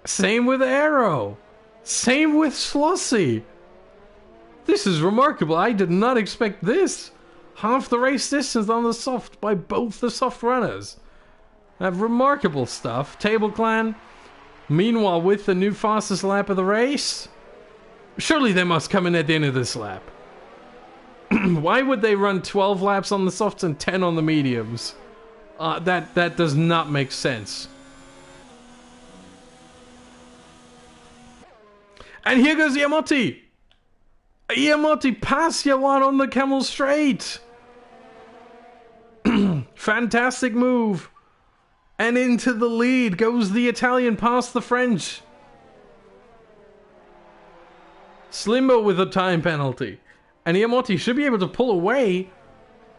Same with Arrow. Same with Slossie. This is remarkable. I did not expect this. Half the race distance on the soft by both the soft runners. Remarkable stuff. Table Clan, meanwhile, with the new fastest lap of the race. Surely they must come in at the end of this lap. Why would they run 12 laps on the softs and 10 on the mediums? That does not make sense. And here goes Iamotti. Iamotti past Johan on the Camel Straight. Fantastic move. And into the lead goes the Italian past the French. Slimbo with a time penalty. And Iamotti should be able to pull away,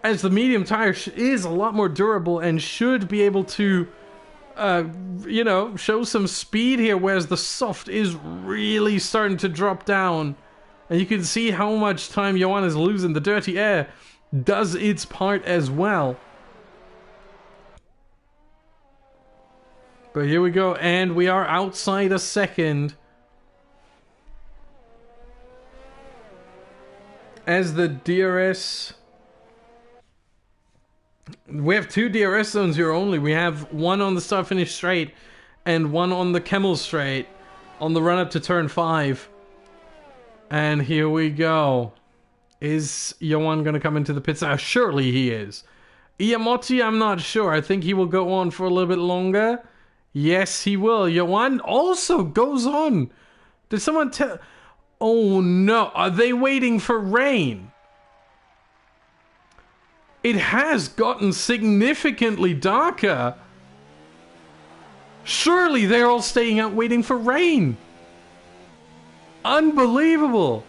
as the medium tire is a lot more durable and should be able to, you know, show some speed here, whereas the soft is really starting to drop down. And you can see how much time Johan is losing. The dirty air does its part as well. But here we go, and we are outside a second. As the DRS... We have 2 DRS zones here only. We have one on the start-finish straight and one on the Camel Straight on the run-up to turn 5. And here we go. Is Johan going to come into the pits? Surely he is. Iamotti, I'm not sure. I think he will go on for a little bit longer. Yes, he will. Johan also goes on. Did someone tell... Oh no, are they waiting for rain? It has gotten significantly darker. Surely they're all staying out waiting for rain. Unbelievable.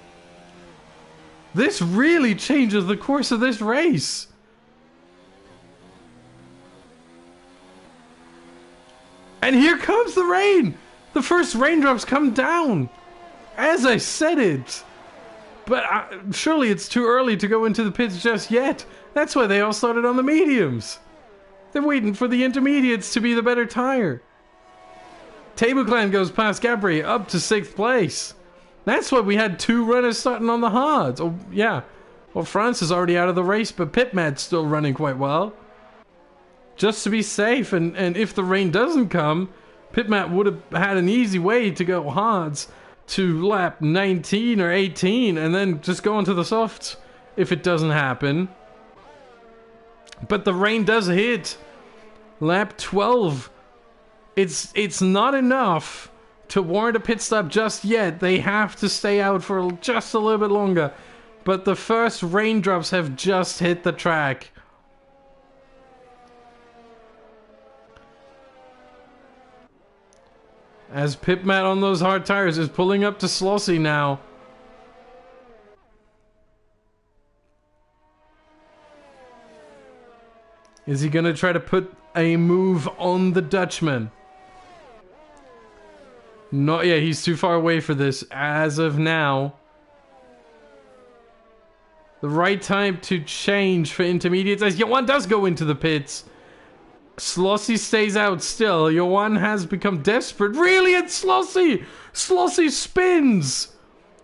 This really changes the course of this race. And here comes the rain. The first raindrops come down. As I said it. But surely it's too early to go into the pits just yet. That's why they all started on the mediums. They're waiting for the intermediates to be the better tire. Table Clan goes past Gabri up to 6th place. That's why we had 2 runners starting on the hards. Oh, yeah. Well, France is already out of the race, but Pitmat's still running quite well. Just to be safe, and if the rain doesn't come, Pitmat would have had an easy way to go hards to lap 19 or 18 and then just go onto the softs if it doesn't happen. But the rain does hit. Lap 12. It's not enough to warrant a pit stop just yet. They have to stay out for just a little bit longer. But the first raindrops have just hit the track. As Pitmat on those hard tires is pulling up to Slossie now. Is he going to try to put a move on the Dutchman? Not yet, he's too far away for this as of now. The right time to change for intermediates as Johan does go into the pits. Slossie stays out still. Johan has become desperate. Really, it's Slossie! Slossie spins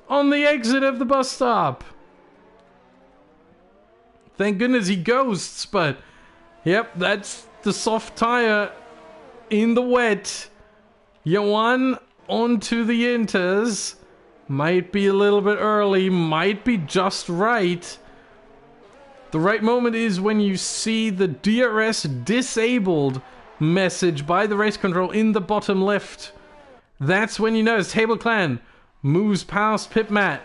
on the exit of the bus stop. Thank goodness he ghosts, but... Yep, that's the soft tire in the wet. Johan onto the inters. Might be a little bit early, might be just right. The right moment is when you see the DRS disabled message by the race control in the bottom left. That's when you notice Table Clan moves past Pipmat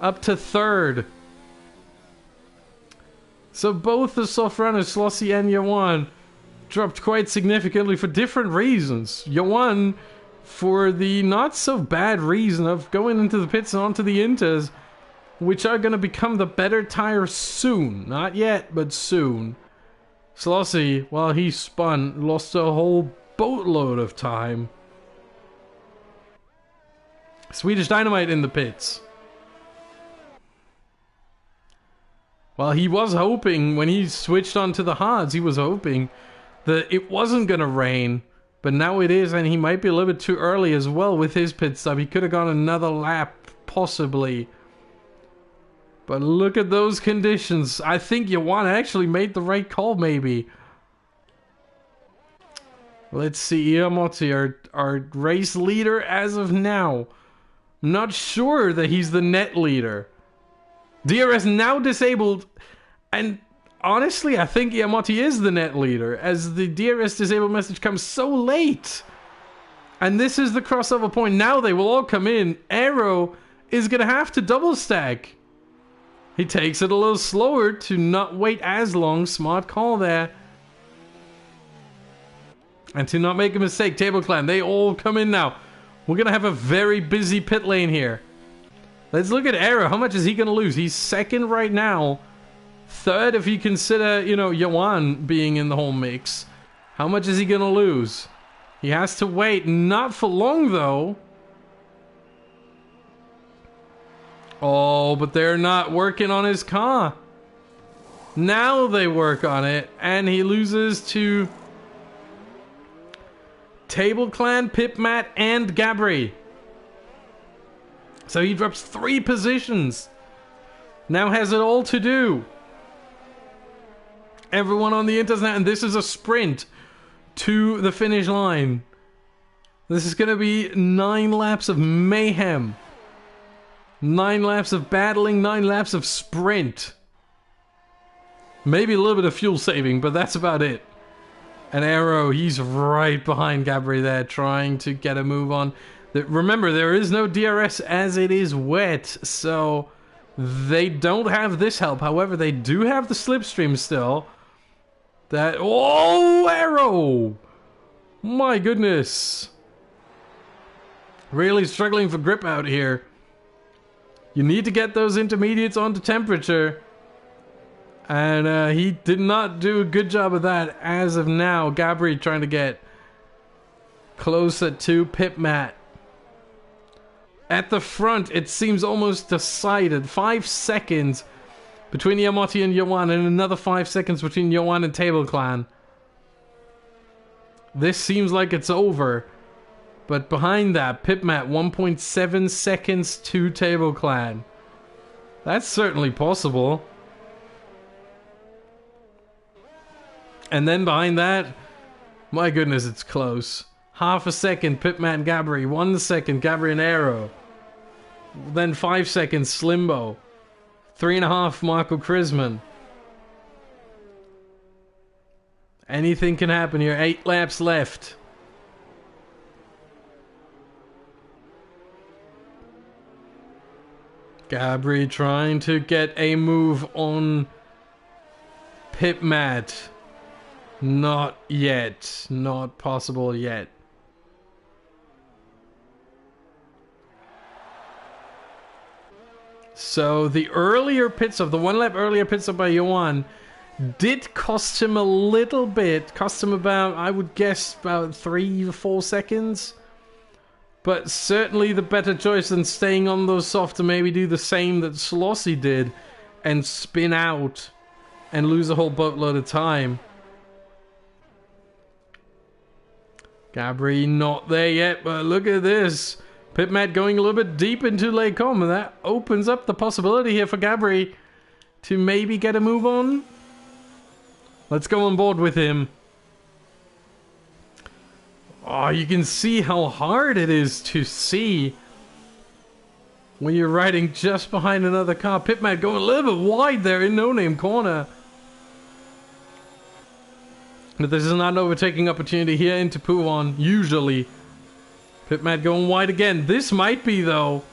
up to third. So both the soft runners, Slossie and Yawan, dropped quite significantly for different reasons. Yawan for the not so bad reason of going into the pits and onto the inters, which are going to become the better tires soon. Not yet, but soon. Slossie, while he spun, lost a whole boatload of time. Swedish Dynamite in the pits. Well, he was hoping, when he switched onto the hards, he was hoping that it wasn't going to rain. But now it is, and he might be a little bit too early as well with his pit stop. He could have gone another lap, possibly. But look at those conditions. I think Yawan actually made the right call, maybe. Let's see, Iamoti, our race leader as of now. I'm not sure that he's the net leader. DRS now disabled, and honestly, I think Iamoti is the net leader, as the DRS disabled message comes so late. And this is the crossover point. Now they will all come in. Aero is going to have to double stack. He takes it a little slower to not wait as long. Smart call there. And to not make a mistake, Table Clan, they all come in now. We're going to have a very busy pit lane here. Let's look at Aero. How much is he going to lose? He's second right now. Third, if you consider, you know, Yawan being in the whole mix. How much is he going to lose? He has to wait. Not for long, though. Oh, but they're not working on his car. Now they work on it. And he loses to Table Clan, Pipmat, and Gabri. So he drops 3 positions. Now has it all to do. Everyone on the inters now, and this is a sprint to the finish line. This is going to be 9 laps of mayhem. 9 laps of battling, 9 laps of sprint. Maybe a little bit of fuel saving, but that's about it. And Aero, he's right behind Gabri there, trying to get a move on. Remember, there is no DRS as it is wet, so they don't have this help. However, they do have the slipstream still. That... Oh, Aero! My goodness. Really struggling for grip out here. You need to get those intermediates onto temperature. And he did not do a good job of that as of now. Gabri trying to get closer to Pipmat. At the front, it seems almost decided. 5 seconds between Iamoti and Yawan, and another 5 seconds between Yawan and Table Clan. This seems like it's over. But behind that, Pipmat 1.7 seconds to Table Clan. That's certainly possible. And then behind that, my goodness, it's close. Half a second, Pipmat and Gabri. 1 second, Gabri and Aero. Then 5 seconds, Slimbo. 3.5, Marco Krisman. Anything can happen here. 8 laps left. Gabri trying to get a move on Pipmat. Not yet. Not possible yet. So the earlier pit stop, the 1 lap earlier pit stop by Yawan did cost him a little bit. Cost him about, I would guess, about 3 or 4 seconds. But certainly the better choice than staying on those softs to maybe do the same that Slossie did and spin out and lose a whole boatload of time. Gabri not there yet, but look at this. Pipmat going a little bit deep into Lake Com, and that opens up the possibility here for Gabri to maybe get a move on. Let's go on board with him. Oh, you can see how hard it is to see when you're riding just behind another car. Pitmat going a little bit wide there in no-name corner. But this is not an overtaking opportunity here into Puon, usually. Pitmat going wide again. This might be, though.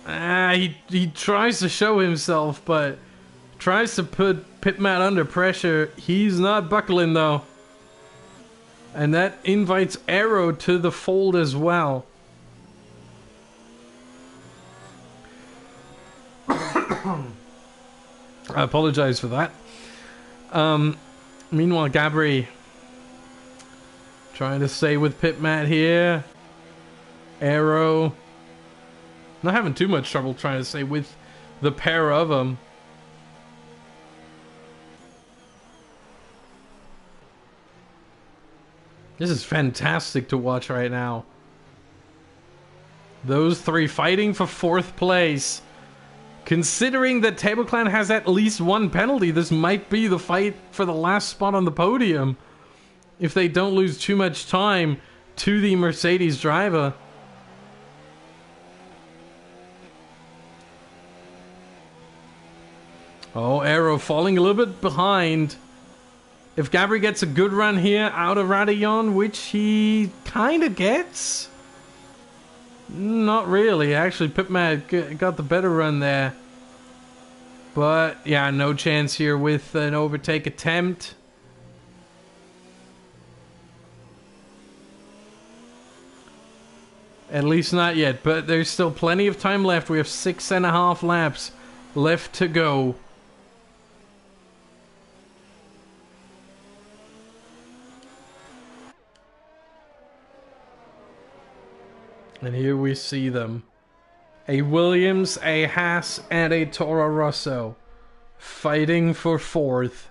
He tries to show himself, but tries to put Pitmat under pressure. He's not buckling, though. And that invites Aero to the fold as well. I apologize for that. Meanwhile, Gabri trying to stay with Pitmat here. Aero not having too much trouble trying to stay with the pair of them. This is fantastic to watch right now. Those three fighting for 4th place. Considering that Table Clan has at least one penalty, this might be the fight for the last spot on the podium. If they don't lose too much time to the Mercedes driver. Oh, Aero falling a little bit behind. If Gabri gets a good run here out of Radillon, which he kind of gets. Not really. Actually, Pitmat got the better run there. But, yeah, no chance here with an overtake attempt. At least not yet, but there's still plenty of time left. We have 6.5 laps left to go. And here we see them. A Williams, a Haas, and a Toro Rosso fighting for 4th.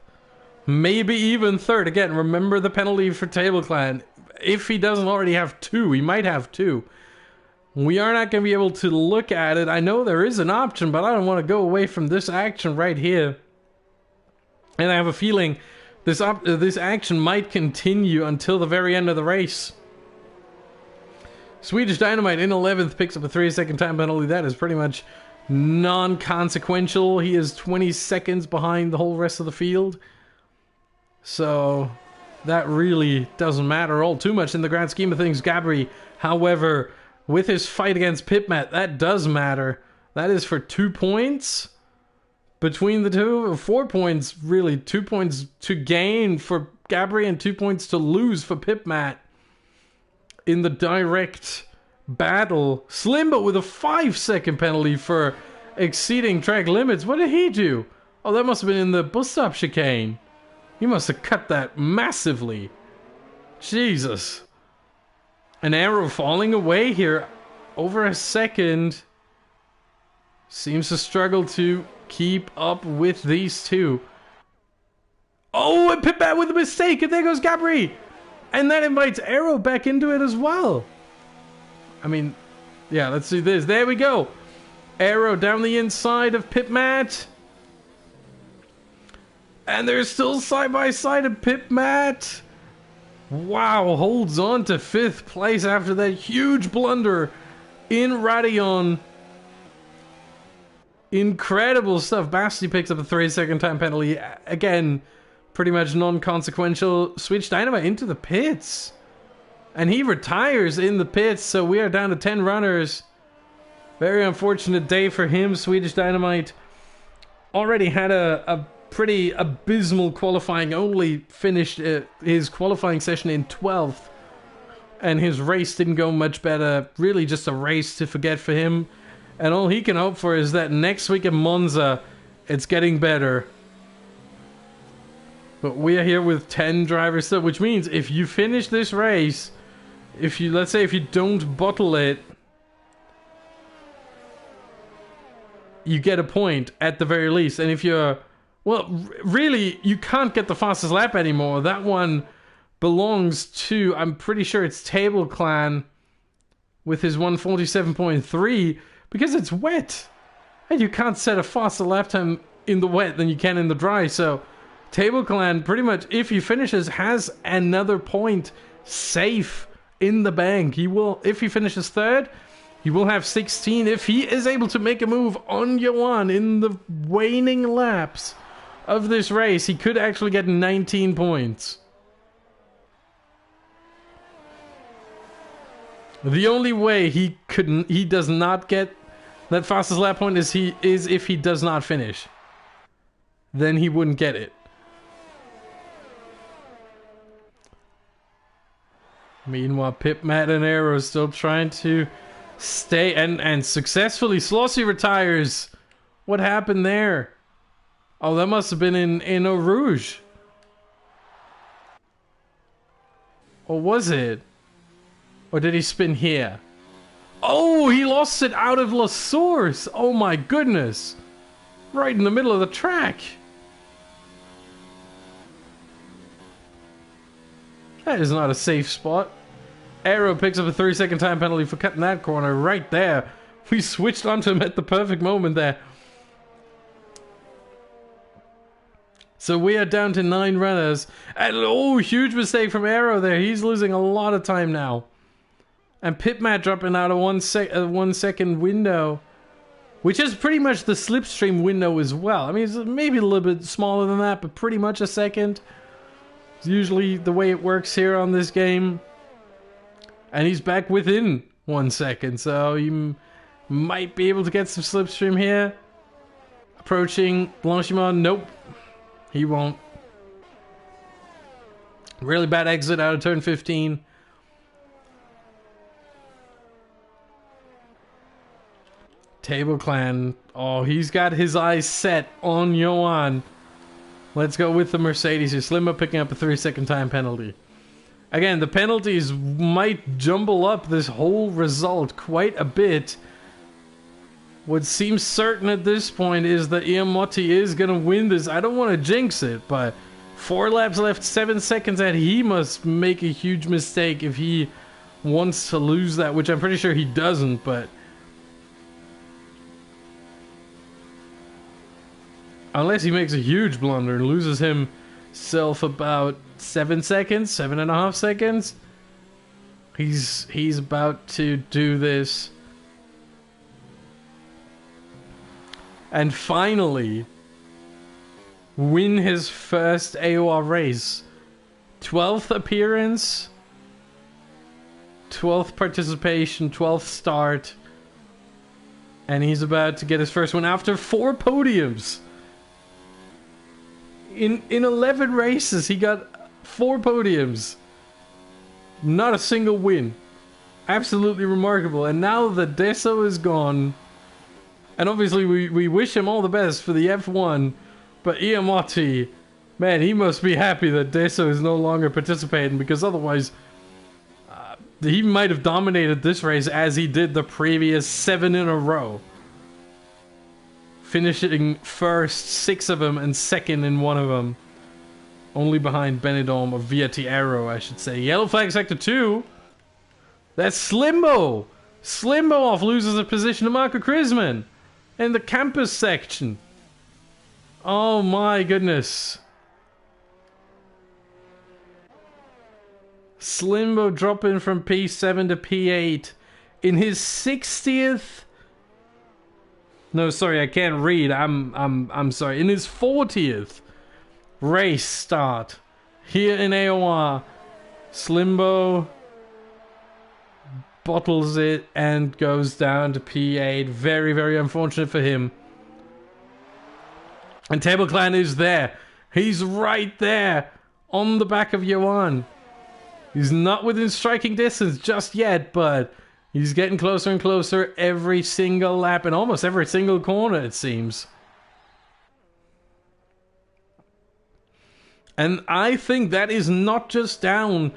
Maybe even 3rd. Again, remember the penalty for Table Clan. If he doesn't already have 2, he might have 2. We are not going to be able to look at it. I know there is an option, but I don't want to go away from this action right here. And I have a feeling this action might continue until the very end of the race. Swedish Dynamite in 11th picks up a 3-second time penalty. That is pretty much non-consequential. He is 20 seconds behind the whole rest of the field. So that really doesn't matter all too much in the grand scheme of things. Gabri, however, with his fight against Pitmat, that does matter. That is for 2 points between the two. 4 points, really. 2 points to gain for Gabri and 2 points to lose for Pitmat in the direct battle. Slimbo with a 5-second penalty for exceeding track limits. What did he do? Oh, that must have been in the bus stop chicane. He must have cut that massively. Jesus. An Aero falling away here over a second. Seems to struggle to keep up with these two. Oh, and Pitmat with a mistake, and there goes Gabri. And that invites Aero back into it as well. I mean, yeah, let's do this. There we go. Aero down the inside of Pitmat. And they're still side by side of Pitmat. Wow, holds on to 5th place after that huge blunder in Radillon. Incredible stuff. Basti picks up a 3-second time penalty. Again, pretty much non-consequential. Switch Dynamite into the pits. And he retires in the pits, so we are down to 10 runners. Very unfortunate day for him. Swedish Dynamite already had a pretty abysmal qualifying. Only finished his qualifying session in 12th. And his race didn't go much better. Really just a race to forget for him. And all he can hope for is that next week in Monza, it's getting better. But we are here with 10 drivers still, which means if you finish this race, let's say if you don't bottle it, you get a point at the very least. And if you're, well, really, you can't get the fastest lap anymore. That one belongs to, I'm pretty sure it's Table Clan with his 147.3 because it's wet. And you can't set a faster lap time in the wet than you can in the dry. So Table Clan, pretty much, if he finishes, has another point safe in the bank. He will, if he finishes third, he will have 16. If he is able to make a move on Yuan in the waning laps of this race, he could actually get 19 points. The only way he does not get that fastest lap point is if he does not finish. Then he wouldn't get it. Meanwhile, Pip, Matt, and Arrow still trying to stay and successfully. Slossy retires. What happened there? Oh, that must have been in Eau Rouge. Or was it? Or did he spin here? Oh, he lost it out of La Source. Oh my goodness. Right in the middle of the track. That is not a safe spot. Arrow picks up a 30-second time penalty for cutting that corner right there. We switched onto him at the perfect moment there. So we are down to 9 runners. And oh, huge mistake from Arrow there. He's losing a lot of time now. And Pitmat dropping out a 1 second window. Which is pretty much the slipstream window as well. I mean, it's maybe a little bit smaller than that, but pretty much a second. It's usually the way it works here on this game. And he's back within 1 second, so you might be able to get some slipstream here. Approaching Blanchimont, nope. He won't. Really bad exit out of turn 15. Table Clan, oh, he's got his eyes set on Yuan. Let's go with the Mercedes here. Slimbo picking up a 3-second time penalty. Again, the penalties might jumble up this whole result quite a bit. What seems certain at this point is that Iamotti is going to win this. I don't want to jinx it, but 4 laps left, 7 seconds ahead. He must make a huge mistake if he wants to lose that, which I'm pretty sure he doesn't, but... unless he makes a huge blunder and loses himself about 7 seconds, 7.5 seconds. He's about to do this. And finally win his first AOR race. 12th appearance, 12th participation, 12th start. And he's about to get his first one after 4 podiums. In 11 races, he got 4 podiums. Not a single win. Absolutely remarkable. And now that Deso is gone, and obviously we wish him all the best for the F1, but Iamotti, man, he must be happy that Deso is no longer participating, because otherwise he might have dominated this race as he did the previous 7 in a row. Finishing first 6 of them and second in 1 of them. Only behind Benidorm or Vieti Arrow, I should say. Yellow flag sector 2. That's Slimbo. Slimbo off loses a position to Marco Krisman in the campus section. Oh my goodness. Slimbo dropping from P7 to P8 in his 60th. No, sorry, I can't read. I'm sorry. In his 40th race start here in AOR, Slimbo bottles it and goes down to P8. Very, very unfortunate for him. And Table Clan is there. He's right there on the back of Yuan. He's not within striking distance just yet, but he's getting closer and closer every single lap and almost every single corner, it seems. And I think that is not just down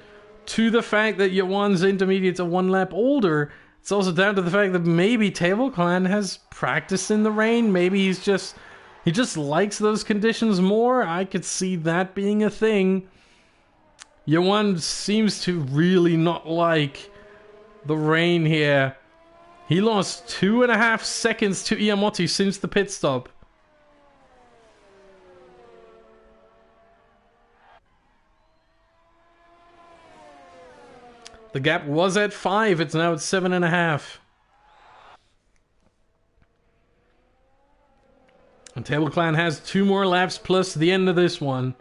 to the fact that Yuan's intermediates are 1 lap older. It's also down to the fact that maybe Table Clan has practiced in the rain. Maybe he just likes those conditions more. I could see that being a thing. Yuan seems to really not like the rain here. He lost 2.5 seconds to Iamotti since the pit stop. The gap was at 5. It's now at 7.5. And Table Clan has 2 more laps plus the end of this one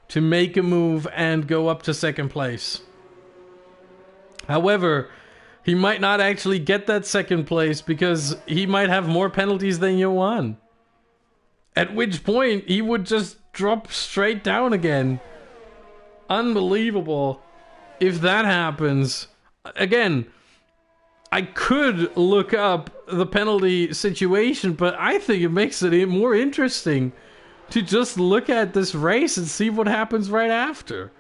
to make a move and go up to second place. However, he might not actually get that second place because he might have more penalties than Johan. At which point, he would just drop straight down again. Unbelievable. If that happens, again, I could look up the penalty situation, but I think it makes it more interesting to just look at this race and see what happens right after.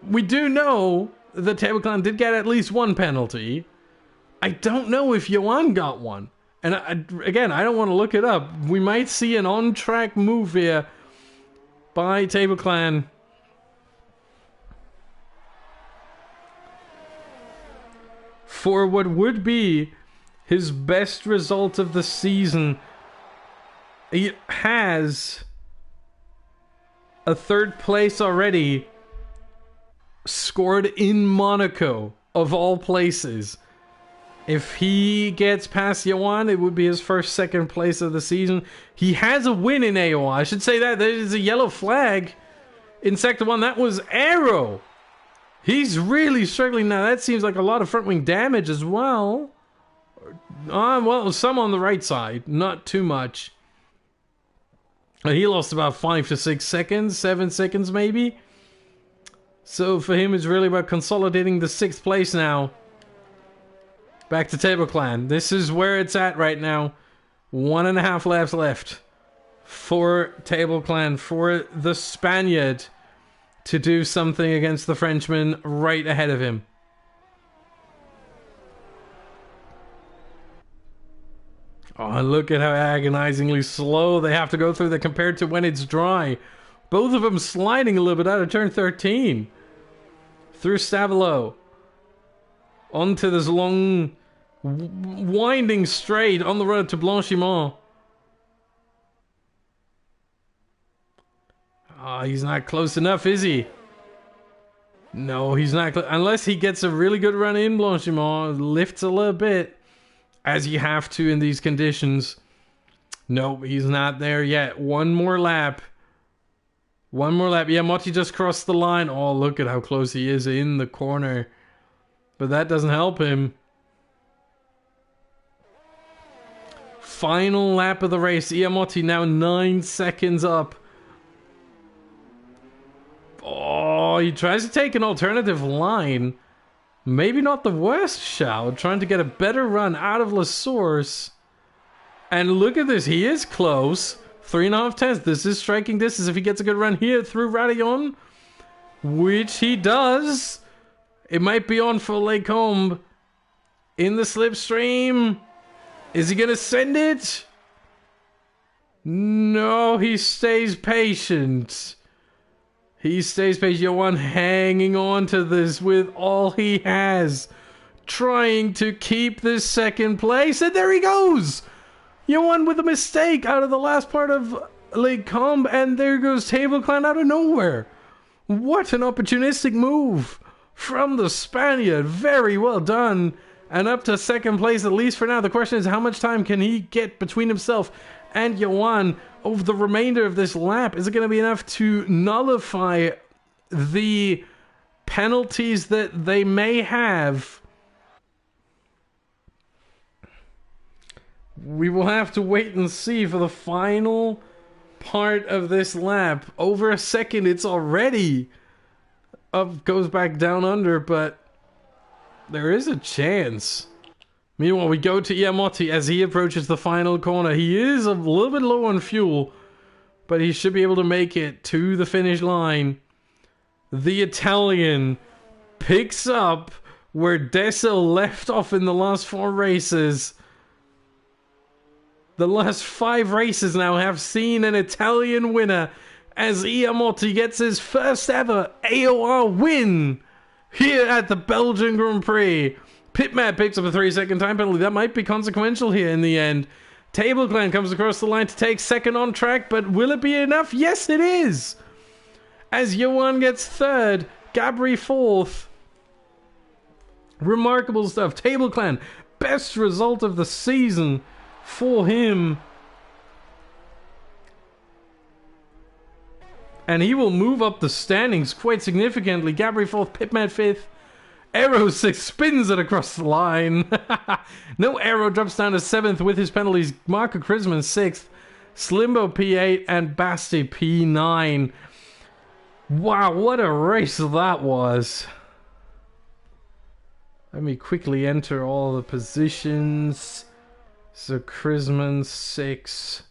We do know that Table Clan did get at least 1 penalty. I don't know if Johan got one. And again, I don't want to look it up. We might see an on-track move here by Table Clan. For what would be his best result of the season. He has a 3rd place already scored in Monaco, of all places. If he gets past Johan, it would be his first 2nd place of the season. He has a win in AOR. I should say that. There is a yellow flag in Sector 1. That was Arrow. He's really struggling now. That seems like a lot of front wing damage as well. Well, some on the right side. Not too much. He lost about 5 to 6 seconds. 7 seconds maybe. So for him, it's really about consolidating the 6th place now. Back to Table Clan. This is where it's at right now. 1.5 laps left for Table Clan, for the Spaniard to do something against the Frenchman right ahead of him. Oh, look at how agonizingly slow they have to go through that compared to when it's dry. Both of them sliding a little bit out of turn 13. Through Stavilo. Onto this long, winding straight on the road to Blanchiment. Oh, he's not close enough, is he? No, he's not. Unless he gets a really good run in Blanchiment, lifts a little bit, as you have to in these conditions. Nope, he's not there yet. One more lap. One more lap. Yeah, Motti just crossed the line. Oh, look at how close he is in the corner. But that doesn't help him. Final lap of the race. Iamotti now 9 seconds up. Oh, he tries to take an alternative line. Maybe not the worst shout. Trying to get a better run out of La Source. And look at this. He is close. 3.5 tenths. This is striking distance if he gets a good run here through Radillon. Which he does. It might be on for Lecombe. In the slipstream. Is he going to send it? No, he stays patient. He stays patient. Johan hanging on to this with all he has. Trying to keep this 2nd place. And there he goes. Johan with a mistake out of the last part of Lecombe. And there goes Table Clan out of nowhere. What an opportunistic move from the Spaniard. Very well done. And up to 2nd place, at least for now. The question is, how much time can he get between himself and Johan over the remainder of this lap? Is it going to be enough to nullify the penalties that they may have? We will have to wait and see for the final part of this lap. Over a second, it's already up, goes back down under, but there is a chance. Meanwhile, we go to Iamotti as he approaches the final corner. He is a little bit low on fuel, but he should be able to make it to the finish line. The Italian picks up where Deso left off in the last 4 races. The last 5 races now have seen an Italian winner as Iamotti gets his first ever AOR win here at the Belgian Grand Prix. Pitmat picks up a 3-second time penalty. That might be consequential here in the end. Table Clan comes across the line to take 2nd on track, but will it be enough? Yes, it is! As Johan gets 3rd, Gabri 4th, Remarkable stuff. Table Clan, best result of the season for him. And he will move up the standings quite significantly. Gabri 4th, Pipman 5th. Arrow 6 spins it across the line. No Arrow drops down to 7th with his penalties. Marco Krisman 6th. Slimbo P8 and Basti P9. Wow, what a race that was. Let me quickly enter all the positions. So Krisman 6.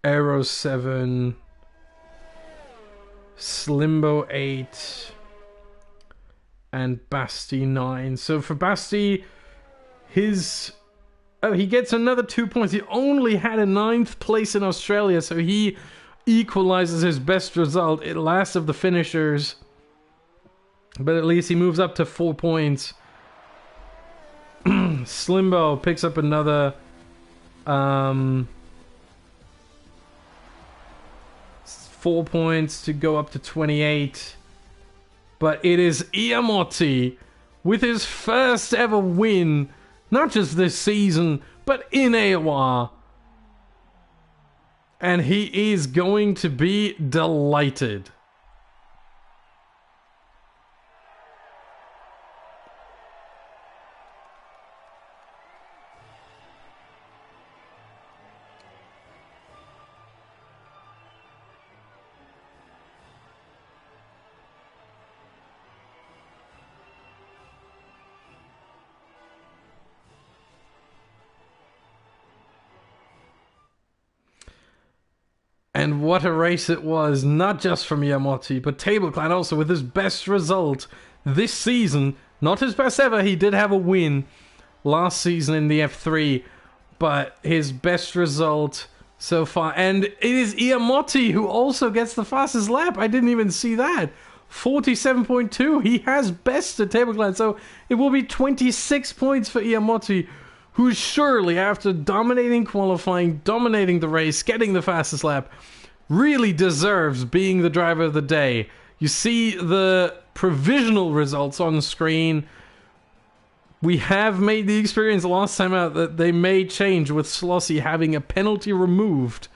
Arrow 7. Slimbo 8 and Basti 9. So for Basti, he gets another 2 points. He only had a 9th place in Australia, so he equalizes his best result. It last of the finishers, but at least he moves up to 4 points. Slimbo picks up another 4 points to go up to 28. But it is Iamotti with his first ever win, not just this season, but in AOR. And he is going to be delighted. And what a race it was, not just from Iamotti, but Table Clan also with his best result this season. Not his best ever, he did have a win last season in the F3, but his best result so far. And it is Iamotti who also gets the fastest lap. I didn't even see that. 47.2, he has bested Table Clan, so it will be 26 points for Iamotti, who surely, after dominating qualifying, dominating the race, getting the fastest lap, really deserves being the driver of the day. You see the provisional results on screen. We have made the experience last time out that they may change with Slossie having a penalty removed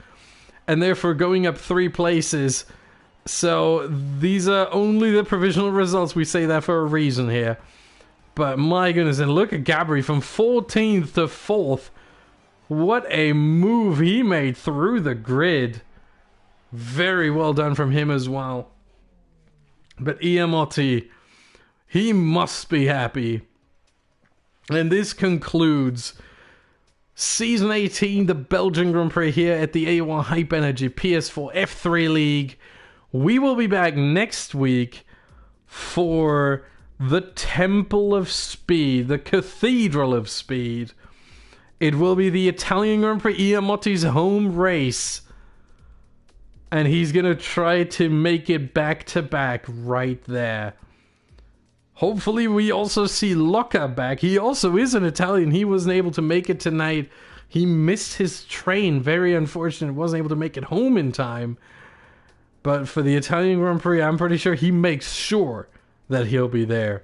and therefore going up 3 places. So these are only the provisional results. We say that for a reason here. But my goodness, and look at Gabri from 14th to 4th. What a move he made through the grid. Very well done from him as well. But Iamotti, he must be happy. And this concludes Season 18, the Belgian Grand Prix here at the AOR Hype Energy PS4 F3 League. We will be back next week for the Temple of Speed, the Cathedral of Speed. It will be the Italian Grand Prix, Iamotti's home race. And he's going to try to make it back-to-back right there. Hopefully we also see Lucca back. He also is an Italian. He wasn't able to make it tonight. He missed his train. Very unfortunate. Wasn't able to make it home in time. But for the Italian Grand Prix, I'm pretty sure he makes sure that he'll be there.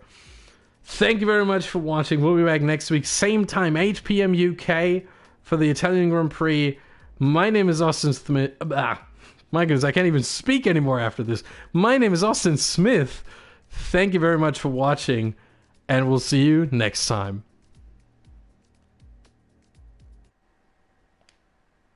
Thank you very much for watching. We'll be back next week, same time, 8 p.m. UK for the Italian Grand Prix. My name is Austin Smith. My goodness, I can't even speak anymore after this. My name is Austin Smith. Thank you very much for watching, and we'll see you next time.